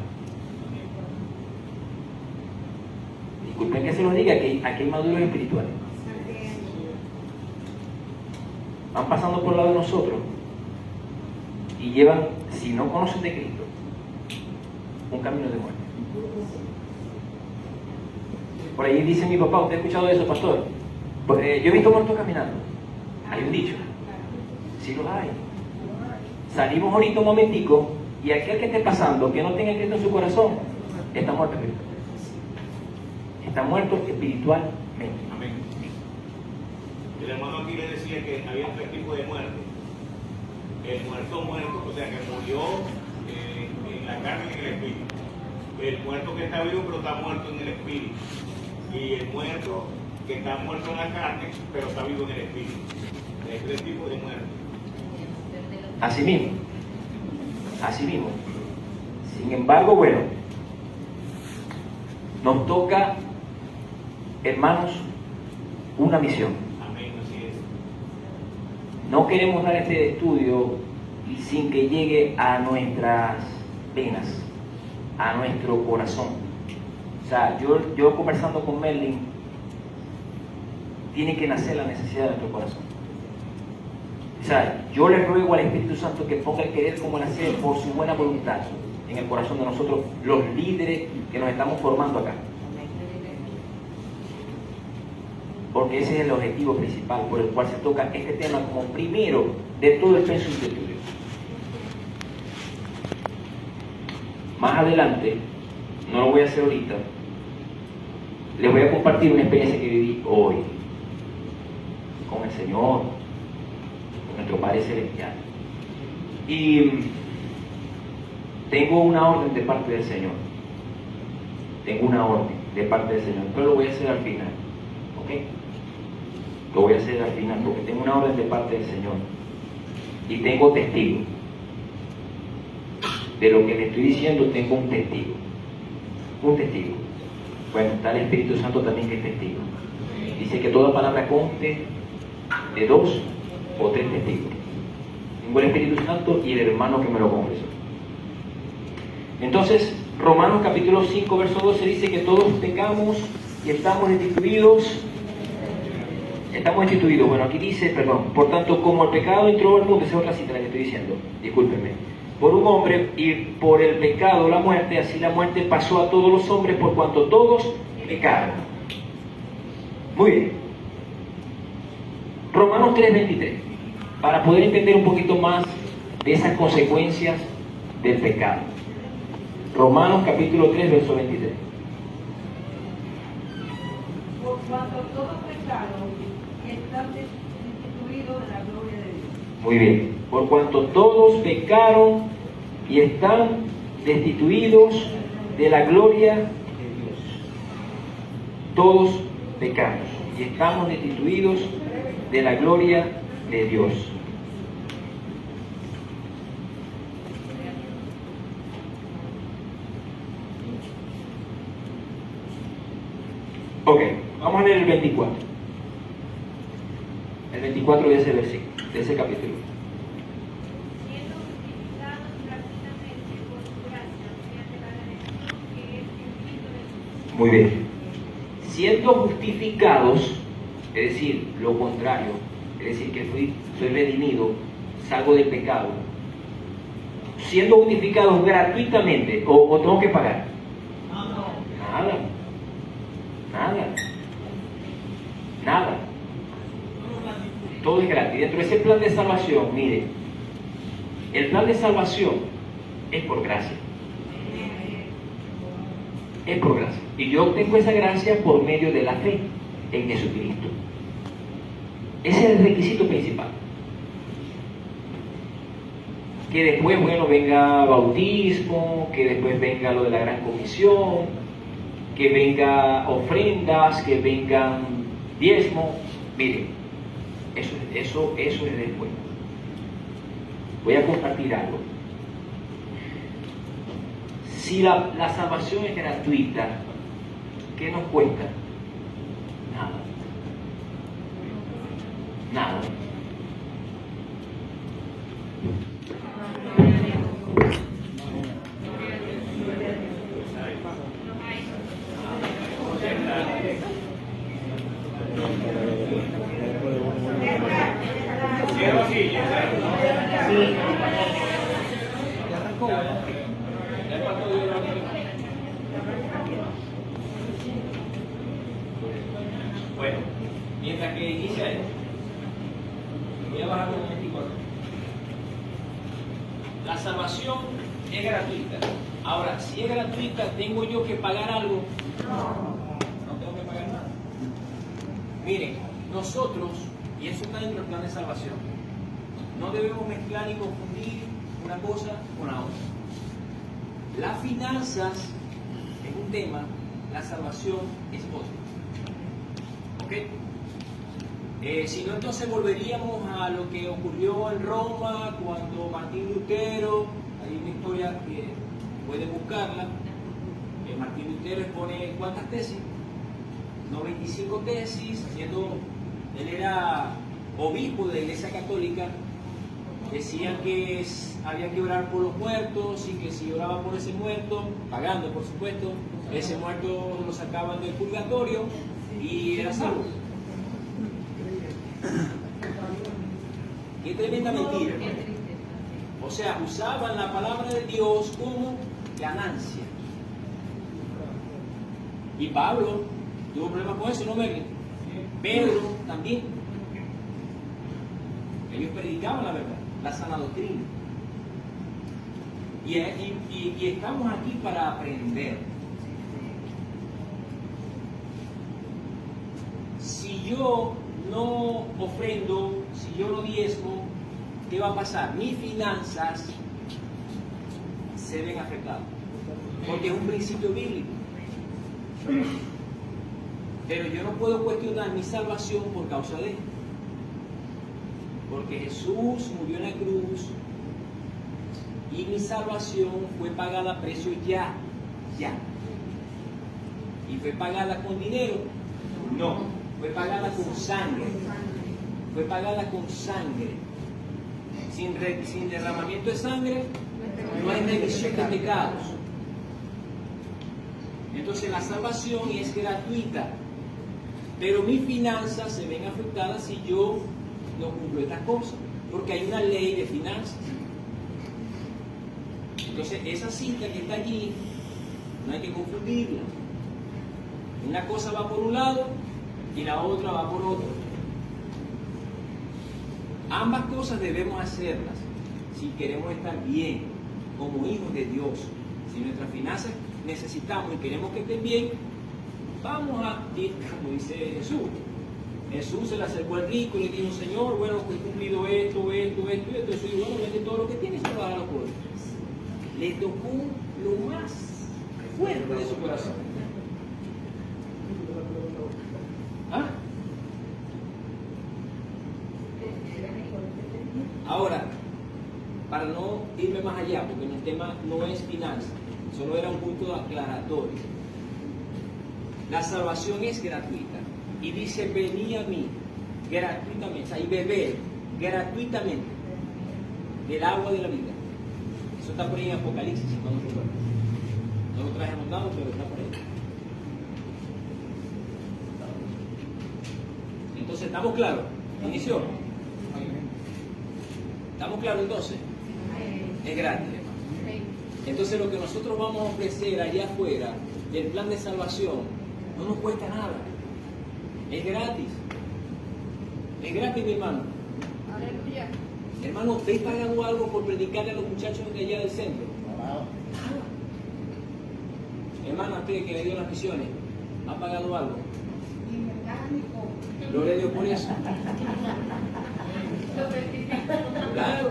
Disculpen que se los diga, que aquí hay maduros espirituales. Van pasando por el lado de nosotros y llevan, si no conocen de Cristo, un camino de muerte. Por ahí dice mi papá, ¿usted ha escuchado eso, pastor? Pues, yo he visto muertos caminando. Hay un dicho. Sí los hay. Salimos ahorita un momentico y aquel que esté pasando, que no tenga Cristo en su corazón, está muerto espiritualmente. Está muerto espiritualmente. Amén. El hermano aquí le decía que había tres tipos de muerte. El muerto, o sea, que murió en la carne y en el espíritu. El muerto que está vivo, pero está muerto en el espíritu. Y el muerto que está muerto en la carne, pero está vivo en el espíritu. Hay tres tipos de muerte. Así mismo. Así mismo. Sin embargo, bueno, nos toca, hermanos, una misión. Amén, así es. No queremos dar este estudio sin que llegue a nuestras venas, a nuestro corazón. O sea, yo conversando con Merlin, tiene que nacer la necesidad de nuestro corazón. O sea, yo le ruego al Espíritu Santo que ponga el querer como el hacer por su buena voluntad en el corazón de nosotros, los líderes que nos estamos formando acá. porque ese es el objetivo principal por el cual se toca este tema como primero de todo el pensum de estudio. Más adelante, no lo voy a hacer ahorita, les voy a compartir una experiencia que viví hoy con el Señor, con nuestro Padre Celestial. Y tengo una orden de parte del Señor. Tengo una orden de parte del Señor, pero lo voy a hacer al final. ¿Ok? Lo voy a hacer al final porque tengo una orden de parte del Señor. Y tengo testigo. De lo que le estoy diciendo tengo un testigo. Un testigo. Bueno, está el Espíritu Santo también que es testigo. Dice que toda palabra conste de 2 o 3 testigos. Tengo el Espíritu Santo y el hermano que me lo confesó. Entonces, Romanos capítulo 5, verso 12 dice que todos pecamos y estamos destituidos. Bueno, aquí dice, por tanto, como el pecado entró al mundo, esa es otra cita la que estoy diciendo, discúlpenme. Por un hombre y por el pecado la muerte, así la muerte pasó a todos los hombres por cuanto todos pecaron. Muy bien. Romanos 3:23, para poder entender un poquito más de esas consecuencias del pecado. Romanos capítulo 3, verso 23. Por cuanto todos pecaron y están destituidos de la gloria de Dios. Muy bien. Por cuanto todos pecaron y están destituidos de la gloria de Dios. Todos pecamos y estamos destituidos de la gloria de Dios. Ok, vamos a leer el 24. El 24 de ese versículo, de ese capítulo. Siendo justificados gratuitamente por su gracia, mediante la redención que es en Cristo Jesús. Muy bien. Siendo justificados, es decir, lo contrario, es decir, que soy redimido, salgo del pecado. Siendo justificados gratuitamente, o tengo que pagar. Nada. Todo es gratis. Dentro de ese plan de salvación, mire, el plan de salvación es por gracia. Es por gracia. Y yo obtengo esa gracia por medio de la fe en Jesucristo. Ese es el requisito principal. Que después, venga bautismo, que después venga lo de la gran comisión, que venga ofrendas, que vengan diezmo. Miren, eso es después. Voy a compartir algo. Si la salvación es gratuita, ¿qué nos cuesta? Nada. Bueno, mientras que inicia esto, voy a bajar un 24. La salvación es gratuita. Ahora, si es gratuita, ¿tengo yo que pagar algo? No tengo que pagar nada. Miren, nosotros, y eso está dentro del plan de salvación, no debemos mezclar ni confundir una cosa con la otra. Las finanzas es un tema, la salvación es otro. ¿Ok? Si no, entonces volveríamos a lo que ocurrió en Roma cuando Martín Lutero, hay una historia que pueden buscarla, Martín Lutero expone ¿cuántas tesis? 95 tesis, él era obispo de la Iglesia Católica. Decían que había que orar por los muertos y que si oraban por ese muerto, pagando por supuesto, ese muerto lo sacaban del purgatorio y era salvo. Qué tremenda mentira. O sea, usaban la palabra de Dios como ganancia. Y Pablo tuvo problemas con eso, ¿no, Merlin? Pedro también. Ellos predicaban la verdad, la sana doctrina. Y estamos aquí para aprender. Si yo no ofrendo, si yo no diezmo, ¿qué va a pasar? Mis finanzas se ven afectadas. Porque es un principio bíblico. Pero yo no puedo cuestionar mi salvación por causa de él. Porque Jesús murió en la cruz y mi salvación fue pagada a precio ya. ¿Y fue pagada con dinero? No, fue pagada con sangre. Fue pagada con sangre. Sin derramamiento de sangre no hay remisión de pecados. Entonces la salvación es gratuita, pero mis finanzas se ven afectadas si yo no cumplo estas cosas, porque hay una ley de finanzas. Entonces esa cita que está allí no hay que confundirla. Una cosa va por un lado y la otra va por otro. Ambas cosas debemos hacerlas si queremos estar bien como hijos de Dios. Si nuestras finanzas necesitamos y queremos que estén bien, vamos a ir, como dice Jesús. Jesús se le acercó al rico y le dijo: Señor, bueno, he cumplido esto. Jesús dijo: bueno, vende todo lo que tienes y se lo va a dar a los pobres. Le tocó lo más fuerte de su corazón. ¿Ah? Ahora, para no irme más allá, porque el tema no es finanzas, solo era un punto aclaratorio. La salvación es gratuita y dice: venid a mí gratuitamente, o sea, y beber gratuitamente del agua de la vida. Eso está por ahí en Apocalipsis, si no me recuerdo. No lo traje anotado, pero está por ahí. Entonces, ¿estamos claros? Inició. ¿Estamos claros entonces? Es gratis, hermano. Entonces lo que nosotros vamos a ofrecer allá afuera del plan de salvación no nos cuesta nada. Es gratis. Es gratis, mi hermano. Aleluya. Hermano, ¿estáis pagando algo por predicarle a los muchachos de allá del centro? Nada. Hermano, usted que le dio las misiones, ¿ha pagado algo? Gloria a Dios por eso. Claro.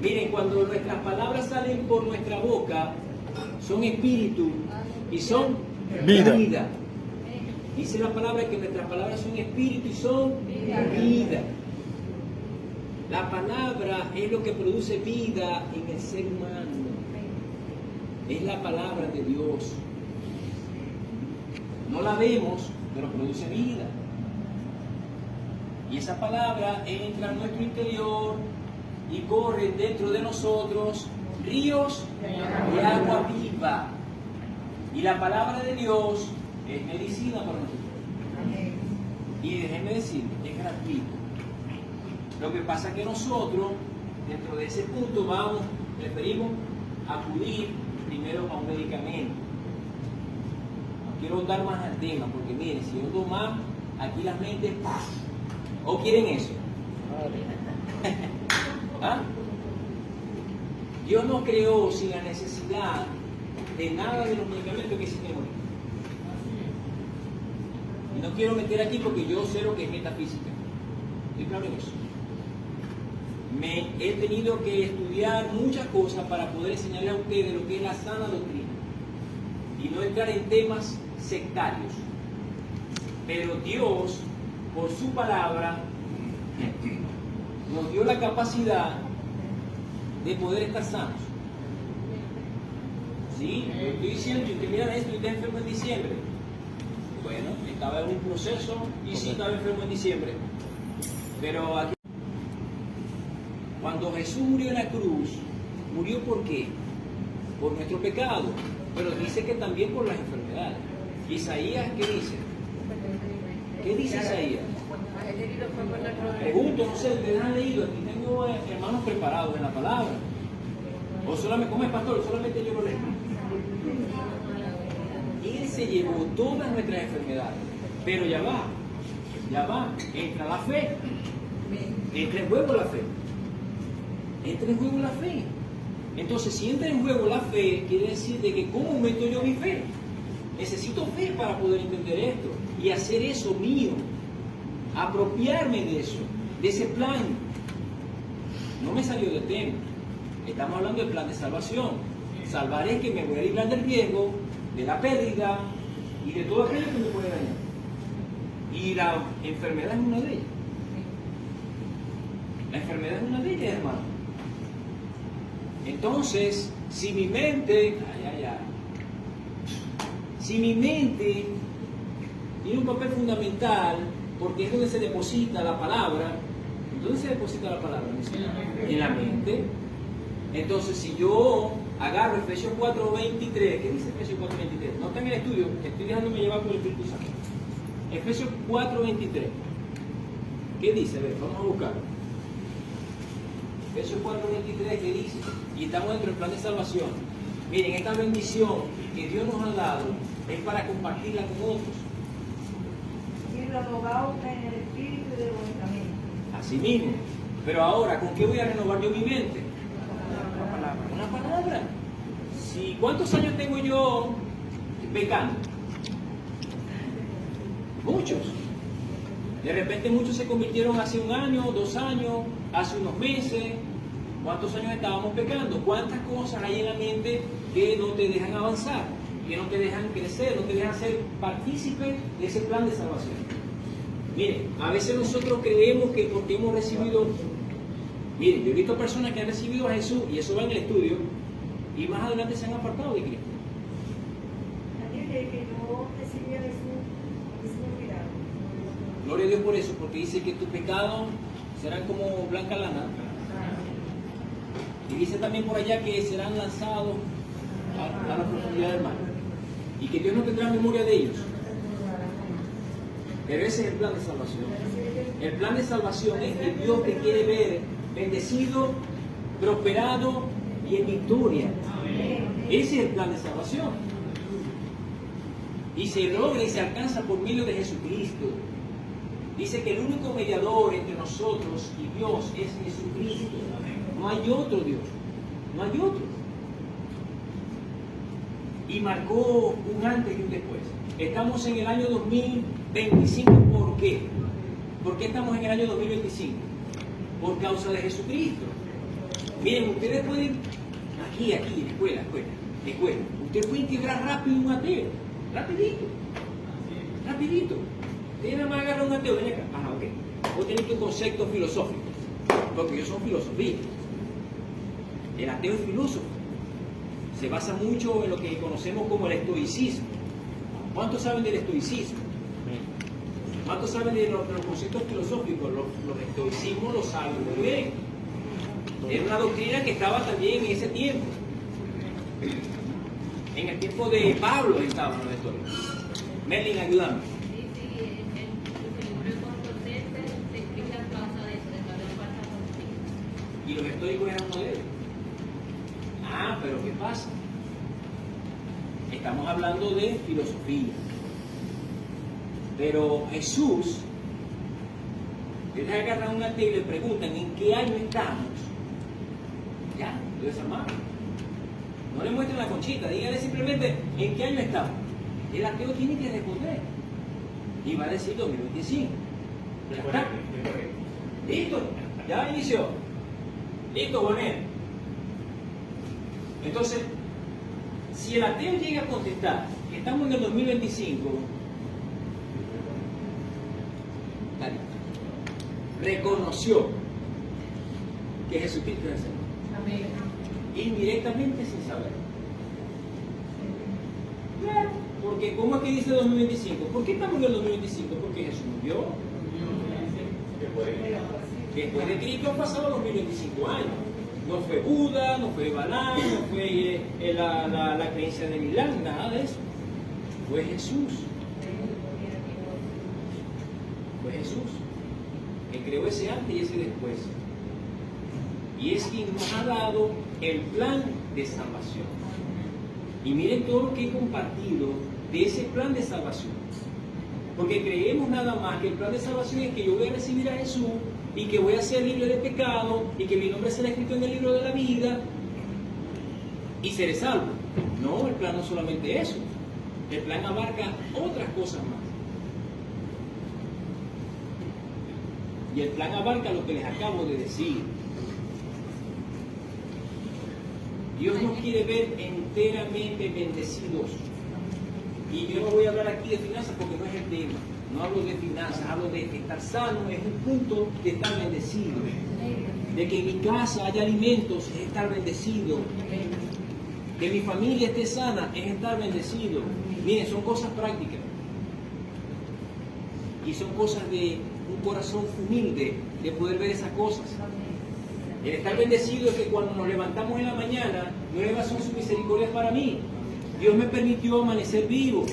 Miren, cuando nuestras palabras salen por nuestra boca, son espíritu y son vida. Dice la palabra que nuestras palabras son espíritu y son vida. La palabra es lo que produce vida en el ser humano. Es la palabra de Dios. No la vemos, pero produce vida. Y esa palabra entra en nuestro interior y corre dentro de nosotros ríos de agua viva. Y la palabra de Dios es medicina para nosotros. Y déjenme decir, es gratuito. Lo que pasa es que nosotros, dentro de ese punto, preferimos acudir primero a un medicamento. No quiero dar más al tema, porque miren, si yo doy más, aquí las mentes pasan. ¿O quieren eso? ¿Ah? Dios nos creó sin la necesidad de nada de los medicamentos que existen hoy. Y no quiero meter aquí porque yo sé lo que es metafísica. Estoy claro en eso. He tenido que estudiar muchas cosas para poder enseñarle a ustedes lo que es la sana doctrina. Y no entrar en temas sectarios. Pero Dios, por su palabra, nos dio la capacidad de poder estar sanos. ¿Sí? Lo estoy diciendo, si usted mira esto y está enfermo en diciembre. Bueno, estaba en un proceso y sí estaba enfermo en diciembre. Pero aquí, cuando Jesús murió en la cruz, ¿murió por qué? Por nuestro pecado. Pero dice que también por las enfermedades. Isaías, ¿qué dice? ¿Qué dice Isaías? Pregunto, no sé, ¿ustedes han leído? Aquí tengo hermanos preparados en la palabra. O solamente, ¿cómo es, pastor? Solamente yo lo leo. Él se llevó todas nuestras enfermedades. Pero ya va. Ya va, entra la fe. Entra en juego la fe. Entra en juego la fe. Entonces, si entra en juego la fe, quiere decir de que ¿cómo aumento yo mi fe? Necesito fe para poder entender esto y hacer eso mío, apropiarme de eso, de ese plan. No me salió del tema. Estamos hablando del plan de salvación. Salvar es que me voy a librar del riesgo, de la pérdida y de todo aquello que me puede dañar. Y la enfermedad es una de ellas. La enfermedad es una de ellas, hermano. Entonces, si mi mente, si mi mente tiene un papel fundamental, porque es donde se deposita la palabra, ¿dónde se deposita la palabra? En la mente. Entonces, si yo agarro Efesios 4:23, ¿qué dice Efesios 4:23? No está en el estudio, estoy dejándome llevar por el Espíritu Santo. Efesios 4:23. ¿Qué dice? A ver, vamos a buscarlo. Efesios 4:23, ¿qué dice? Y estamos dentro del plan de salvación. Miren, esta bendición que Dios nos ha dado es para compartirla con otros. Y renovaos en el espíritu de vuestra mente. Así mismo. Pero ahora, ¿con qué voy a renovar yo mi mente? Una palabra. Si, ¿cuántos años tengo yo pecando? Muchos. De repente muchos se convirtieron hace 1 año, 2 años, hace unos meses. ¿Cuántos años estábamos pecando? ¿Cuántas cosas hay en la mente que no te dejan avanzar, que no te dejan crecer, no te dejan ser partícipe de ese plan de salvación? Miren, a veces nosotros creemos que porque hemos recibido... Miren, yo he visto personas que han recibido a Jesús, y eso va en el estudio, y más adelante se han apartado de Cristo. Aquel que no recibía a Jesús, es un milagro. Gloria a Dios por eso, porque dice que tus pecados serán como blanca lana. Y dice también por allá que serán lanzados a la profundidad del mar. Y que Dios no tendrá memoria de ellos. Pero ese es el plan de salvación. El plan de salvación es que Dios te quiere ver bendecido, prosperado y en victoria. Ese es el plan de salvación. Y se logra y se alcanza por medio de Jesucristo. Dice que el único mediador entre nosotros y Dios es Jesucristo. No hay otro Dios. No hay otro. Y marcó un antes y un después. Estamos en el año 2025. ¿Por qué? ¿Por qué estamos en el año 2025? Por causa de Jesucristo. Miren, ustedes pueden, aquí, escuela. Ustedes pueden quebrar rápido un ateo. Rapidito. Ustedes nada más agarran un ateo, ven acá. Ajá, ok. Vos tenés tu concepto filosófico. Porque ellos son filosofía. El ateo es filósofo. Se basa mucho en lo que conocemos como el estoicismo. ¿Cuántos saben del estoicismo? ¿Cuántos saben de los conceptos filosóficos? Los estoicismos lo saben muy bien. Era una doctrina que estaba también en ese tiempo. En el tiempo de Pablo estaban los estoicos. Merlin, ayúdame. Y los estoicos eran uno de ellos. Ah, pero ¿qué pasa? Estamos hablando de filosofía. Pero Jesús, les agarran un ateo y le preguntan ¿en qué año estamos? Ya, lo desarmaron. No le muestren la conchita, díganle simplemente ¿en qué año estamos? El ateo tiene que responder. Y va a decir 2025. Ya está. Listo, ya inició. Listo, Bonet. Entonces, si el ateo llega a contestar que estamos en el 2025, reconoció que Jesucristo es el Señor. Amén. Indirectamente sin saber. Claro, porque ¿cómo es que dice 2025? ¿Por qué estamos en el 2025? Porque Jesús murió. Después de Cristo han pasado 2025 años. No fue Buda, no fue Balaam, no fue la creencia de Milán, nada de eso. Fue Jesús. Fue Jesús. Que creó ese antes y ese después. Y es quien nos ha dado el plan de salvación. Y miren todo lo que he compartido de ese plan de salvación. Porque creemos nada más que el plan de salvación es que yo voy a recibir a Jesús y que voy a ser libre de pecado y que mi nombre será escrito en el libro de la vida y seré salvo. No, el plan no es solamente eso. El plan abarca otras cosas más. Y el plan abarca lo que les acabo de decir. Dios nos quiere ver enteramente bendecidos. Y yo no voy a hablar aquí de finanzas porque no es el tema. No hablo de finanzas, hablo de estar sano, es un punto de estar bendecido. De que en mi casa haya alimentos, es estar bendecido. Que mi familia esté sana, es estar bendecido. Miren, son cosas prácticas. Y son cosas de un corazón humilde, de poder ver esas cosas. El estar bendecido es que cuando nos levantamos en la mañana, nuevas son sus misericordias para mí. Dios me permitió amanecer vivo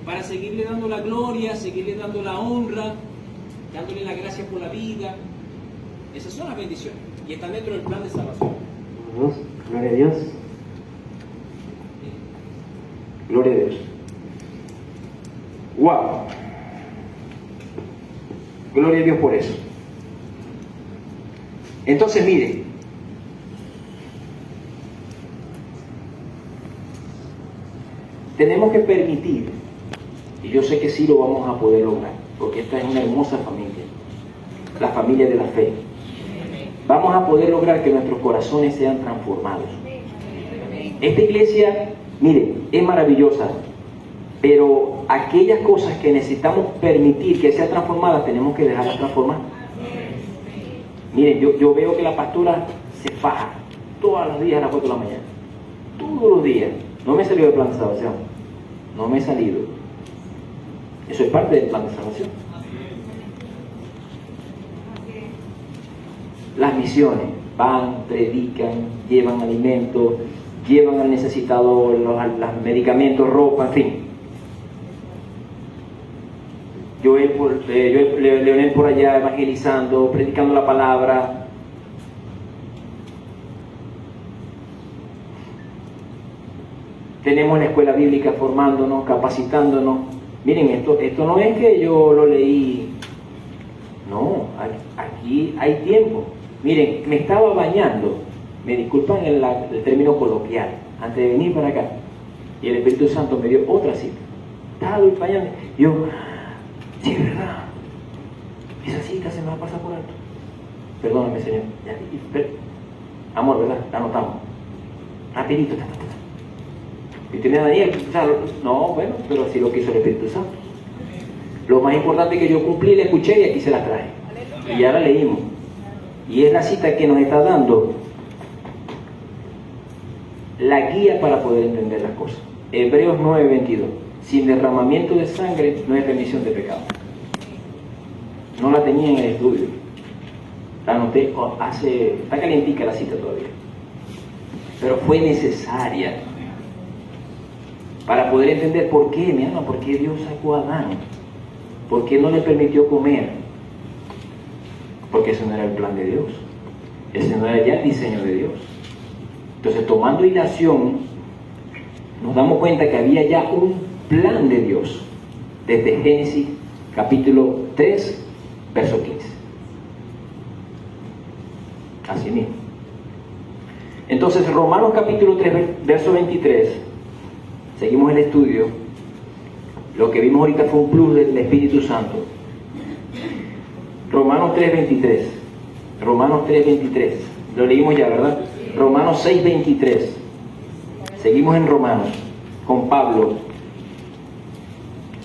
para seguirle dando la gloria, seguirle dando la honra, dándole la gracia por la vida. Esas son las bendiciones y están dentro del plan de salvación. Gloria a Dios. Gloria a Dios. ¡Wow! Gloria a Dios por eso. Entonces, miren, tenemos que permitir, y yo sé que sí lo vamos a poder lograr, porque esta es una hermosa familia, la familia de la fe. Vamos a poder lograr que nuestros corazones sean transformados. Esta iglesia, miren, es maravillosa, pero aquellas cosas que necesitamos permitir que sean transformadas, tenemos que dejarlas transformar. Miren, yo veo que la pastora se faja todos los días a las 4 de la mañana. Todos los días. No me he salido del plan de salvación. No me he salido. Eso es parte del plan de salvación. Las misiones. Van, predican, llevan alimentos, llevan al necesitado los medicamentos, ropa, en fin. Leonel por allá evangelizando, predicando la palabra. Tenemos la escuela bíblica formándonos, capacitándonos. Miren, esto no es que yo lo leí. No, aquí hay tiempo. Miren, me estaba bañando, me disculpan el término coloquial, antes de venir para acá. Y el Espíritu Santo me dio otra cita. Estaba bañando. Yo, sí, ¿verdad? Esa cita se me va a pasar por alto. Perdóname, Señor. Amor, ¿verdad? La anotamos. Rapidito. Y tiene a Daniel, no, bueno, pero así lo quiso el Espíritu Santo. Lo más importante es que yo cumplí, la escuché y aquí se la traje. Y ya la leímos. Y es la cita que nos está dando la guía para poder entender las cosas. Hebreos 9:22. Sin derramamiento de sangre no hay remisión de pecado. No la tenía en el estudio. La anoté está calientica la cita todavía. Pero fue necesaria para poder entender por qué, mi alma, por qué Dios sacó a Adán. ¿Por qué no le permitió comer? Porque ese no era el plan de Dios. Ese no era ya el diseño de Dios. Entonces, tomando hilación, nos damos cuenta que había ya un plan de Dios desde Génesis capítulo 3, verso 15. Así mismo. Entonces, Romanos capítulo 3, verso 23, seguimos el estudio. Lo que vimos ahorita fue un plus del Espíritu Santo. Romanos 3:23. Romanos 3:23. Lo leímos ya, ¿verdad? Romanos 6:23. Seguimos en Romanos con Pablo.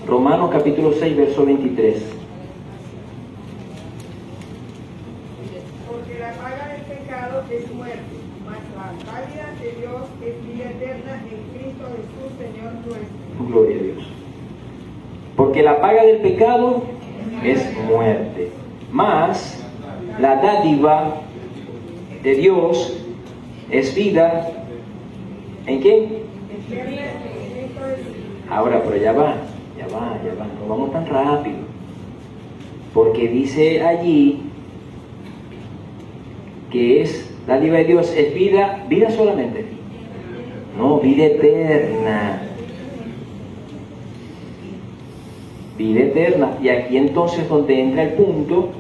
Romanos capítulo 6, verso 23. Porque la paga del pecado es muerte, mas la paga de Dios es vida eterna en Cristo Jesús, Señor nuestro. Gloria a Dios. Porque la paga del pecado es muerte, mas la dádiva de Dios es vida. ¿En qué? Ahora, pero ya va, no vamos tan rápido. Porque dice allí que es dádiva de Dios, es vida solamente. No, vida eterna. vida eterna. Y aquí entonces donde entra el punto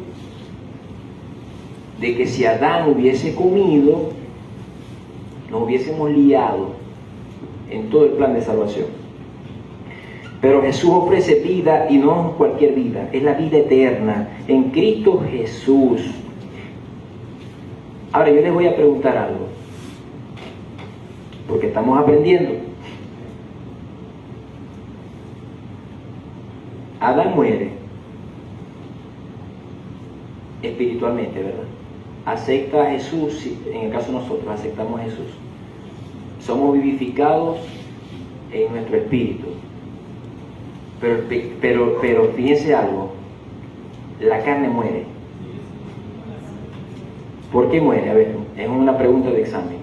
de que si Adán hubiese comido, nos hubiésemos liado en todo el plan de salvación. Pero Jesús ofrece vida, y no cualquier vida, es la vida eterna en Cristo Jesús. Ahora yo les voy a preguntar algo, porque estamos aprendiendo. Adán muere espiritualmente, ¿verdad? Acepta a Jesús, en el caso de nosotros, aceptamos a Jesús. Somos vivificados en nuestro espíritu. Pero fíjense algo, la carne muere. ¿Por qué muere? A ver, es una pregunta de examen.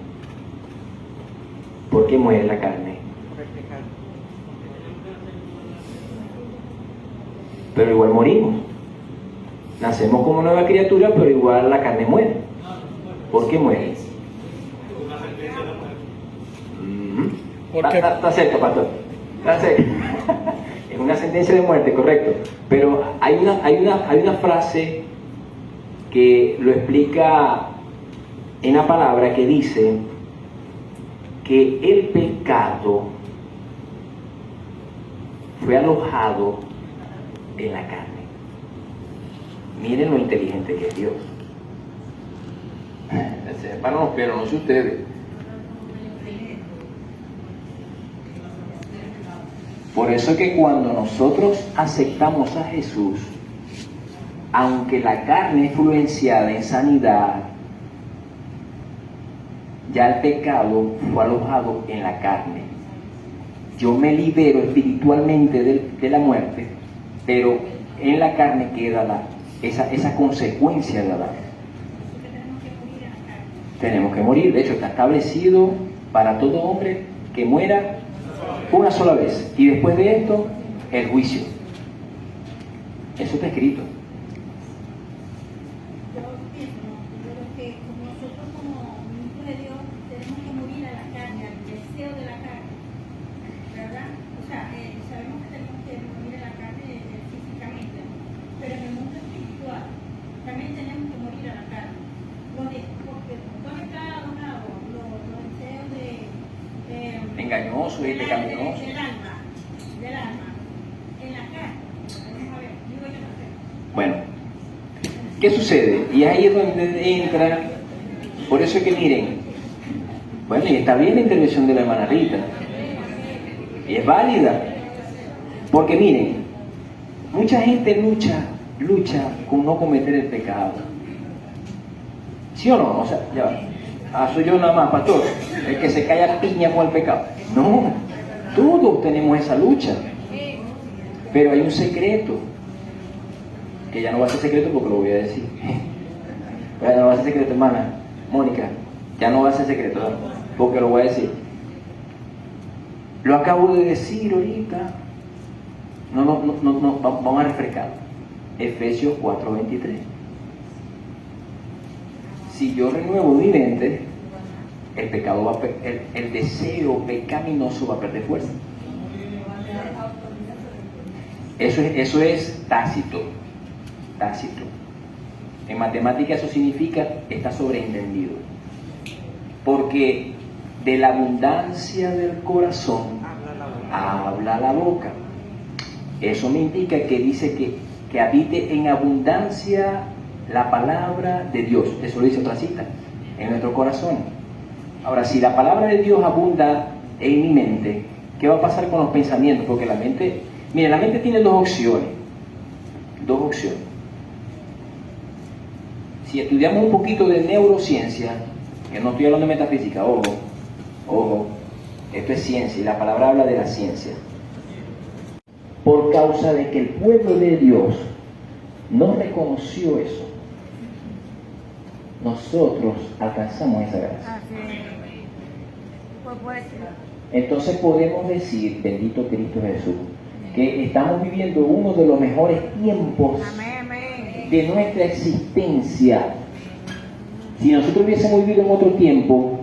¿Por qué muere la carne? Pero igual morimos. Nacemos como nueva criatura, pero igual la carne muere. ¿Por qué muere? Una sentencia de muerte. Porque Está cerca, pastor. Está cerca. Es una sentencia de muerte, correcto. Pero hay una frase que lo explica en la palabra, que dice que el pecado fue alojado en la carne. Miren lo inteligente que es Dios. Se separan los pelos, no sé ustedes. Por eso que cuando nosotros aceptamos a Jesús, aunque la carne es influenciada en sanidad, ya el pecado fue alojado en la carne. Yo me libero espiritualmente de la muerte, pero en la carne queda esa consecuencia de Adán. Tenemos que morir. De hecho, está establecido para todo hombre que muera una sola vez, y después de esto, el juicio. Eso está escrito. Yo pienso, que nosotros como hijos de Dios tenemos que morir a la carne, al deseo de la carne, ¿verdad? O sea, sabemos que tenemos que morir a la carne físicamente, pero en el mundo espiritual también tenemos que morir a la carne. Porque ¿dónde está alojado los deseos Engañoso y pecaminoso. del alma, en la carne? Vamos a ver, digo yo no sé. Bueno, ¿qué sucede? Y ahí es donde entra. Por eso es que miren, bueno, y está bien la intervención de la hermana Rita, y es válida, porque miren, mucha gente lucha con no cometer el pecado. ¿Sí o no? O sea, ya va. Soy yo nada más, pastor, el que se calla piña con el pecado. No, todos tenemos esa lucha, pero hay un secreto, que ya no va a ser secreto porque lo voy a decir. Ya no va a ser secreto, hermana Mónica, ya no va a ser secreto, ¿no? Porque lo voy a decir. Lo acabo de decir ahorita. No, vamos a refrescar. Efesios 4:23. Si yo renuevo mi mente, el pecado el deseo pecaminoso va a perder fuerza. Eso es tácito. En matemática eso significa está sobreentendido. Porque de la abundancia del corazón habla la boca. Eso me indica que dice que habite en abundancia la palabra de Dios. Eso lo dice otra cita, en nuestro corazón. Ahora, si la palabra de Dios abunda en mi mente, ¿qué va a pasar con los pensamientos? Porque la mente, mire, la mente tiene dos opciones. Si estudiamos un poquito de neurociencia, que no estoy hablando de metafísica, ojo, esto es ciencia y la palabra habla de la ciencia. Por causa de que el pueblo de Dios no reconoció eso, nosotros alcanzamos esa gracia. Entonces podemos decir, bendito Cristo Jesús, que estamos viviendo uno de los mejores tiempos de nuestra existencia. Si nosotros hubiésemos vivido en otro tiempo,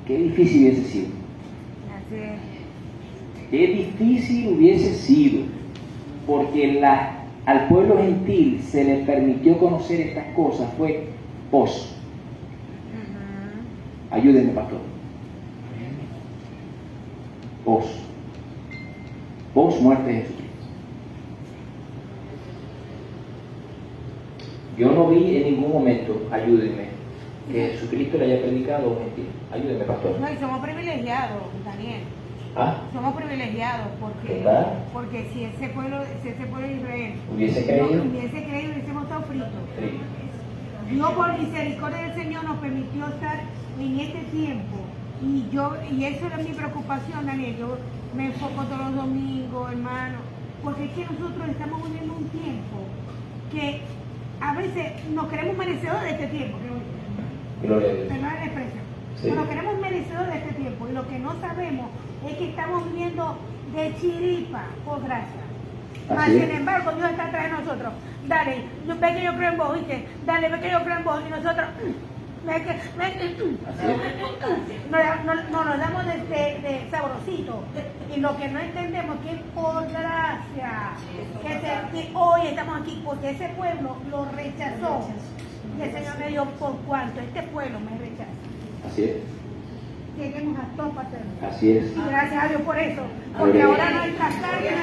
qué difícil hubiese sido. Qué difícil hubiese sido. porque al pueblo gentil se le permitió conocer estas cosas fue pos. Ayúdenme, pastor. Pos muerte de Jesucristo. Yo no vi en ningún momento, ayúdenme, que Jesucristo le haya predicado a un gentil. Ayúdenme, pastor. No, y somos privilegiados, Daniel. ¿Ah? Somos privilegiados porque, ¿Verdad? porque si ese pueblo de Israel ¿Hubiese creído? no hubiese creído, hubiésemos estado fritos. Sí. Dios por misericordia del Señor nos permitió estar en este tiempo. Y eso era mi preocupación, Daniel. Yo me enfoco todos los domingos, hermano, porque es que nosotros estamos viviendo un tiempo que a veces nos queremos merecedores de este tiempo. Gloria a Dios. Perdón la expresión. Sí. Nos queremos merecedores de este tiempo y lo que no sabemos es que estamos viviendo de chiripa, por gracia. Mas, Así es. sin embargo, Dios está atrás de nosotros. Dale, ve que yo creo en vos, ¿viste? Dale, ve que yo creo en vos. Y nosotros, nos damos de sabrosito. Y lo que no entendemos es que por gracia, que hoy estamos aquí, porque ese pueblo lo rechazó. Y el Señor me dijo, por cuanto este pueblo me rechaza. Así es. Lleguemos a todos partes. Así es. Y gracias a Dios por eso. Porque Aleluya. ahora nuestras cargas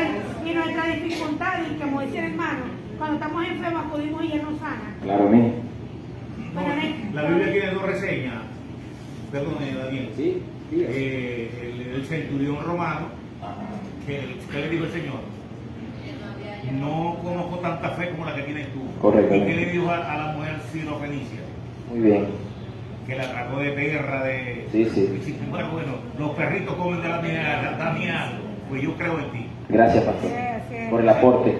y nuestras dificultades, y como dice el hermano, cuando estamos enfermos acudimos y Él nos sana. Claro, amén. La Biblia tiene dos reseñas, perdón, Daniel. Sí, sí. El centurión romano, que le dijo el Señor, no conozco tanta fe como la que tienes tú. Correcto. ¿Y qué le dijo a la mujer sirofenicia? Muy bien. Que la trató de perra, Sí, sí. Y sin embargo, bueno, los perritos comen de la mía, dame algo, pues yo creo en ti. Gracias, pastor, por el aporte.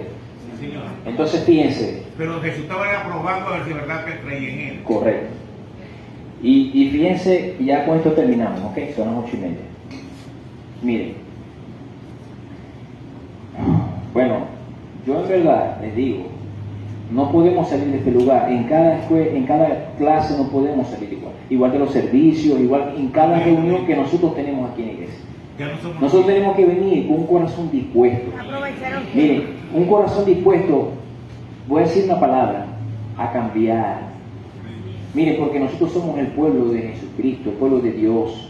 Sí, señor. Entonces, fíjense. Pero Jesús estaba aprobando a ver si es verdad que creía en él. Correcto. Y fíjense, ya con esto terminamos, ¿ok? Son las 8:30. Miren. Bueno, yo en verdad les digo, no podemos salir de este lugar. En cada escuela, en cada clase no podemos salir igual. Igual que los servicios, igual en cada reunión que nosotros tenemos aquí en la iglesia. Ya no somos Nosotros tenemos que venir con un corazón dispuesto. Aprovecharon. Miren, un corazón dispuesto, voy a decir una palabra, a cambiar. Miren, porque nosotros somos el pueblo de Jesucristo, el pueblo de Dios.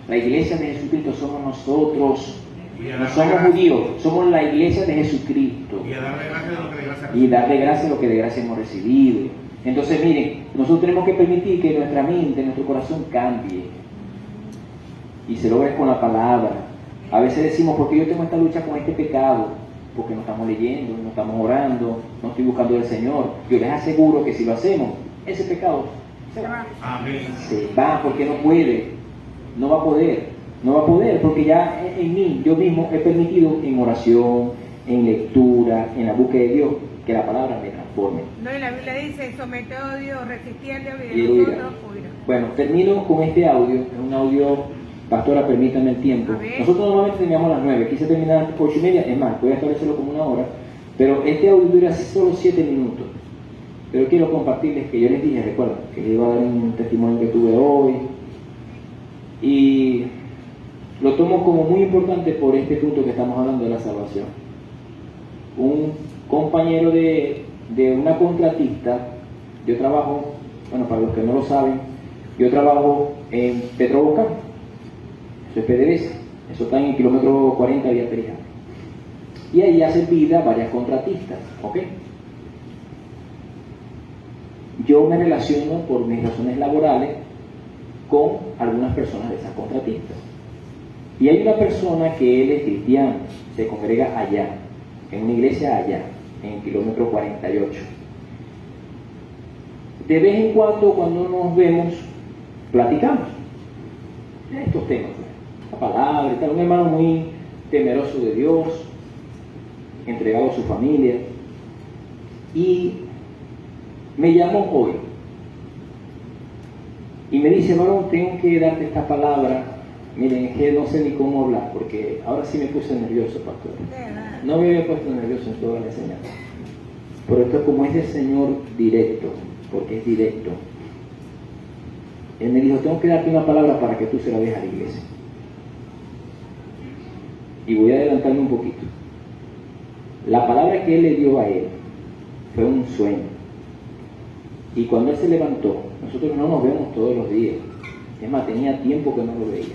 La iglesia de Jesucristo somos nosotros. No somos judíos, somos la iglesia de Jesucristo. y a darle gracias de lo que de gracia Y darle gracias a lo que de gracia hemos recibido. Entonces, miren, nosotros tenemos que permitir que nuestra mente, nuestro corazón cambie. Y se logra con la palabra. A veces decimos, ¿por qué yo tengo esta lucha con este pecado? Porque no estamos leyendo, no estamos orando, no estoy buscando al Señor. Yo les aseguro que si lo hacemos, ese pecado se va. Amén. Se va porque no puede, no va a poder. No va a poder porque ya en mí, yo mismo he permitido en oración, en lectura, en la búsqueda de Dios, que la palabra me transforme. No, y la Biblia dice, someteos a Dios, resistid al diablo Y y oiga. nosotros huirá. Bueno, termino con este audio, es un audio, pastora, permítame el tiempo. A ver. Nosotros normalmente terminamos a las 9, quise terminar a las 8:30, es más, voy a establecerlo como una hora, pero este audio dura solo 7 minutos. Pero quiero compartirles que yo les dije, recuerda, que les iba a dar un testimonio que tuve hoy, y lo tomo como muy importante por este punto que estamos hablando de la salvación. Un compañero de una contratista, yo trabajo, bueno, para los que no lo saben, yo trabajo en Petroboca, eso es PDVSA, eso está en el kilómetro 40 vía Perijá. Y ahí hacen vida varias contratistas, ¿ok? Yo me relaciono por mis razones laborales con algunas personas de esas contratistas. Y hay una persona que él es cristiano, se congrega allá, en una iglesia allá, en el kilómetro 48. De vez en cuando nos vemos, platicamos de estos temas, la palabra y tal. Un hermano muy temeroso de Dios, entregado a su familia. Y me llamó hoy y me dice, varón, tengo que darte esta palabra. Miren, es que no sé ni cómo hablar, porque ahora sí me puse nervioso, pastor. No me había puesto nervioso en toda la enseñanza. Pero esto es como es del Señor directo, porque es directo. Él me dijo, tengo que darte una palabra para que tú se la dejes a la iglesia. Y voy a adelantarme un poquito. La palabra que Él le dio a él fue un sueño. Y cuando Él se levantó, nosotros no nos vemos todos los días. Es más, tenía tiempo que no lo veía.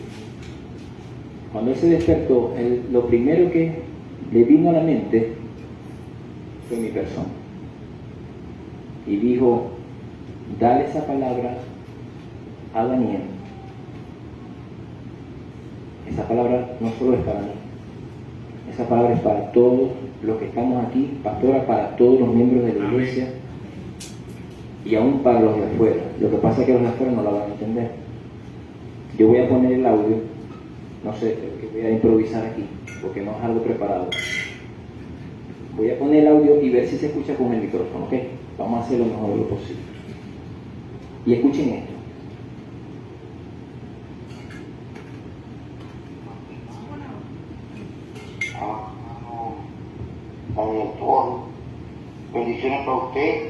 Cuando Él se despertó, lo primero que le vino a la mente fue mi persona. Y dijo, dale esa palabra a Daniel. Esa palabra no solo es para mí, esa palabra es para todos los que estamos aquí, pastora, para todos los miembros de la iglesia y aún para los de afuera. Lo que pasa es que los de afuera no la van a entender. Yo voy a poner el audio, no sé, que voy a improvisar aquí, porque no es algo preparado. Voy a poner el audio y ver si se escucha con el micrófono, ¿ok? Vamos a hacer lo mejor de lo posible. Y escuchen esto. Daniel Toro, bendiciones para usted,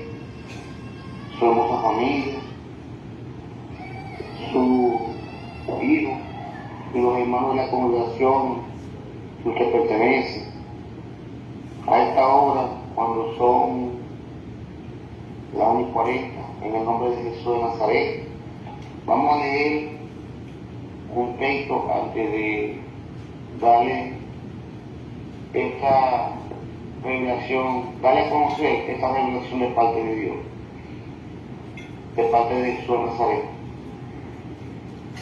su hermosa familia, su hijo y los hermanos de la congregación que usted pertenece. A esta hora, cuando son las 1:40, en el nombre de Jesús de Nazaret, vamos a leer un texto antes de darle esta revelación, darle a conocer esta revelación de parte de Dios, de parte de Jesús de Nazaret.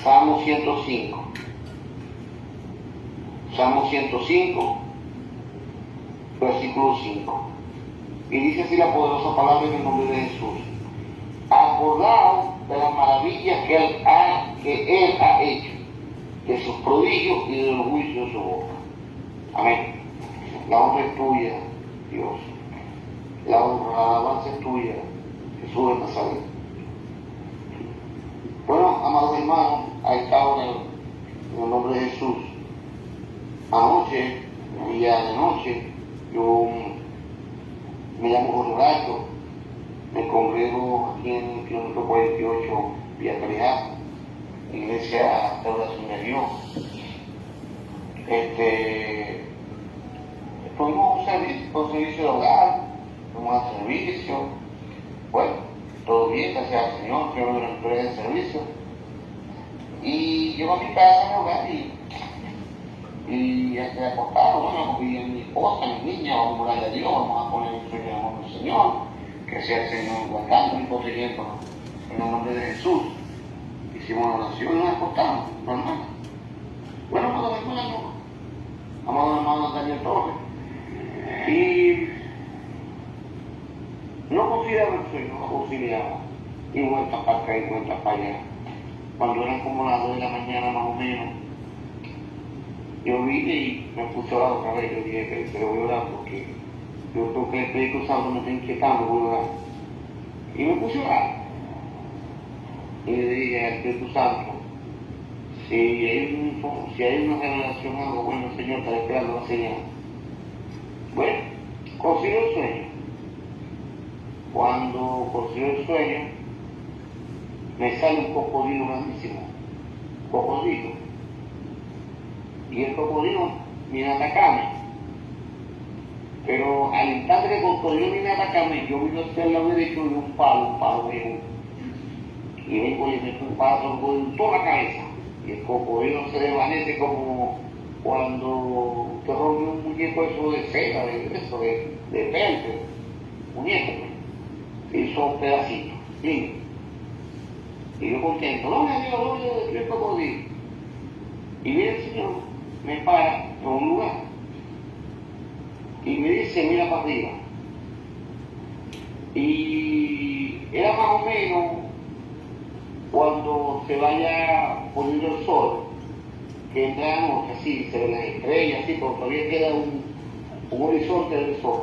Salmo 105. Salmo 105, versículo 5. Y dice así la poderosa palabra en el nombre de Jesús. Acordaos de las maravillas que Él ha hecho, de sus prodigios y de los juicios de su boca. Amén. La honra es tuya, Dios. La honra, la alabanza es tuya, Jesús de Nazaret. Bueno, amados hermanos, a esta hora, en el nombre de Jesús, anoche, día de noche, yo me llamo Jorge Horacio, me congrego aquí en el kilómetro 48, Vía Caridad, Iglesia de Oración de Dios. Tuvimos un servicio de hogar, fuimos a servicio, bueno, todo bien, gracias al Señor, creo que la empresa de servicio. Y llego a mi casa, a mi hogar, y ya se acostado, bueno, porque mi esposa, mi niña, vamos a orarle a Dios, vamos a poner el sueño en el nombre del Señor, que sea el Señor guardando y protegiendo en el nombre de Jesús. Hicimos una oración y nos acostamos, normal. Bueno, amado hermano Daniel Torres, y no conciliaba el sueño, no conciliaba, y vuelta para acá y vuelta para allá. Cuando eran como las 2 de la mañana más o menos, yo vine y me puse a orar otra vez. Yo dije, pero voy a orar porque yo creo que el Espíritu Santo me está inquietando, voy a orar. Y me puse a orar. Y le dije al Espíritu Santo, si hay una revelación, algo bueno, el Señor está esperando la señal. Bueno, consigo el sueño. Cuando consigo el sueño, me sale un cocodrilo grandísimo. Cocodrilo. Y el cocodrilo viene a atacarme. Pero al instante que el cocodrilo viene a atacarme, yo vino hacia el lado derecho de un palo viejo. Y vengo y le meto un palo en toda la cabeza. Y el cocodrilo se desvanece como cuando te rompe un muñeco eso de seda, de peltre, muñeco. Hizo un pedacito. ¿Sí? Y yo contento, gloria a Dios, el cocodrilo. Y viene el Señor, me para en un lugar y me dice, mira para arriba. Y era más o menos cuando se vaya poniendo el sol, que entra la noche, así, se ven las estrellas, así, pero todavía queda un horizonte del sol.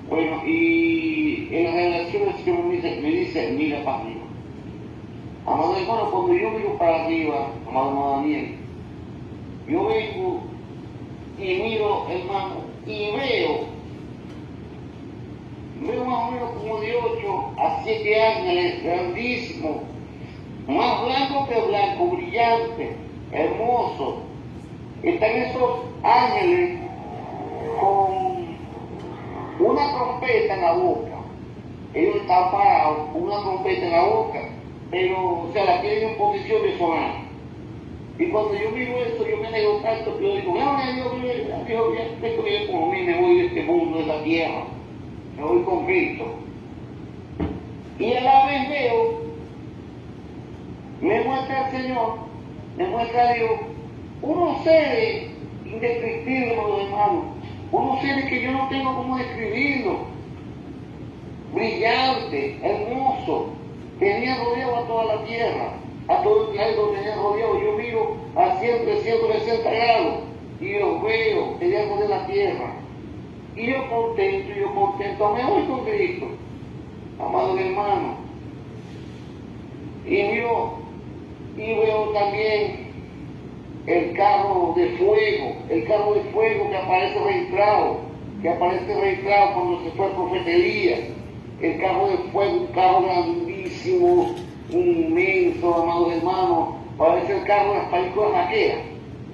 Bueno, y en la revelación el Señor me dice, mira para arriba. Amado hermano, cuando yo miro para arriba, amado Daniel, yo vengo y miro, hermano, y veo más o menos como de 8 a 7 ángeles grandísimos, más blanco que blanco, brillante, hermoso. Están esos ángeles con trompeta en la boca. Ellos estaban parados con una trompeta en la boca, pero se la tienen en posición de sonar. Y cuando yo miro esto, yo me nego tanto que yo digo, Dios, esto viene como mí, me voy de este mundo, de la tierra, me voy con Cristo. Y a la vez veo, me muestra el Señor, me muestra a Dios, unos seres indescriptibles, hermanos, unos seres que yo no tengo cómo describirlos, brillantes, hermosos, tenían rodeado a toda la tierra, a todo el planeta tenían rodeado. Yo miro a 160 grados y los veo tenían de la tierra. Y yo contento, me voy con Cristo, amado hermano. Y veo también el carro de fuego que aparece registrado cuando se fue a profetería. El carro de fuego, un carro grandísimo, inmenso, amados hermanos, parece el carro de las películas vaqueras,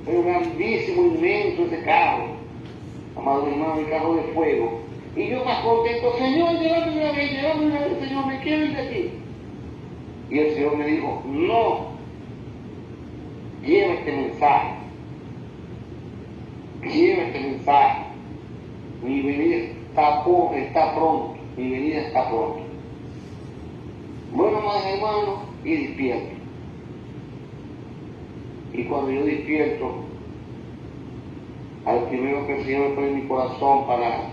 pero grandísimo, inmenso ese carro, amados hermanos, el carro de fuego. Y yo más contento, Señor, llévame una vez, Señor, me quiero ir de aquí. Y el Señor me dijo, no, lleva este mensaje, mi venida está pronto. Mi venida está pronto. Bueno, amados hermanos, y despierto. Y cuando yo despierto, al primero que el Señor me pone en mi corazón para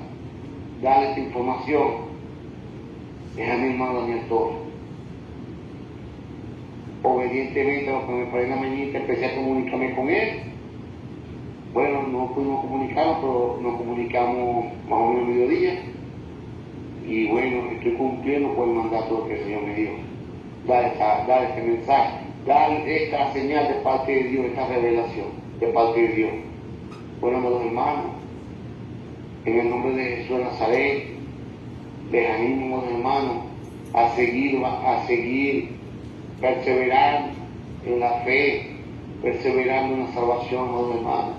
darle esta información es a mi hermano Daniel Torres. Obedientemente a lo que me pone en la mañana, empecé a comunicarme con él. Bueno, no pudimos comunicarnos, pero nos comunicamos más o menos mediodía. Y bueno, estoy cumpliendo con el mandato que el Señor me dio. Dar este mensaje, dar esta señal de parte de Dios, esta revelación de parte de Dios. Bueno, amados hermanos, en el nombre de Jesús de Nazaret, les animo, hermanos, a seguir perseverando en la fe, perseverando en la salvación, amados hermanos.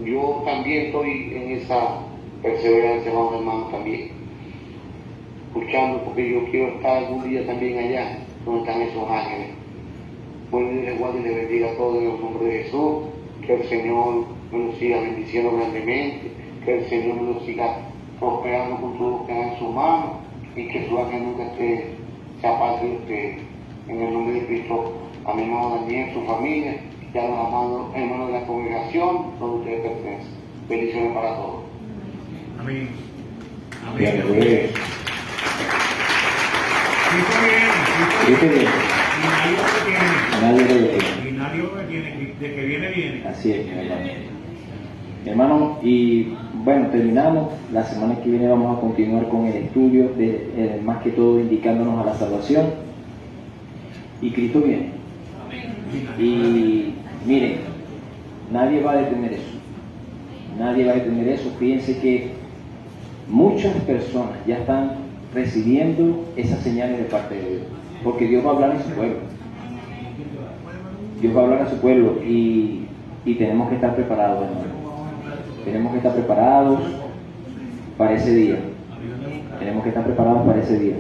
Yo también estoy en esa perseverancia, amados hermanos, también escuchando, porque yo quiero estar algún día también allá donde están esos ángeles. Bueno, Dios les guarde y les bendiga a todos en el nombre de Jesús. Que el Señor nos siga bendiciendo grandemente, que el Señor nos siga prosperando con todo lo que haga en su mano, y que su ángel nunca se aparte de usted. En el nombre de Cristo, a mi hermano Daniel, su familia, y a los amados hermanos de la congregación donde ustedes pertenecen. Bendiciones para todos. Amén. Bien, pues. Cristo Dice bien. nadie lo Nadie lo detiene. detiene. Y nadie lo detiene. De que viene, viene. Así es, mi hermano. Mi hermano, y bueno, terminamos. La semana que viene vamos a continuar con el estudio, más que todo indicándonos a la salvación. Y Cristo viene. Y miren, nadie va a detener eso. Nadie va a detener eso. Fíjense que muchas personas ya están recibiendo esas señales de parte de Dios. Porque Dios va a hablar en su pueblo. Dios va a hablar a su pueblo y tenemos que estar preparados, hermano. Tenemos que estar preparados para ese día. Tenemos que estar preparados para ese día.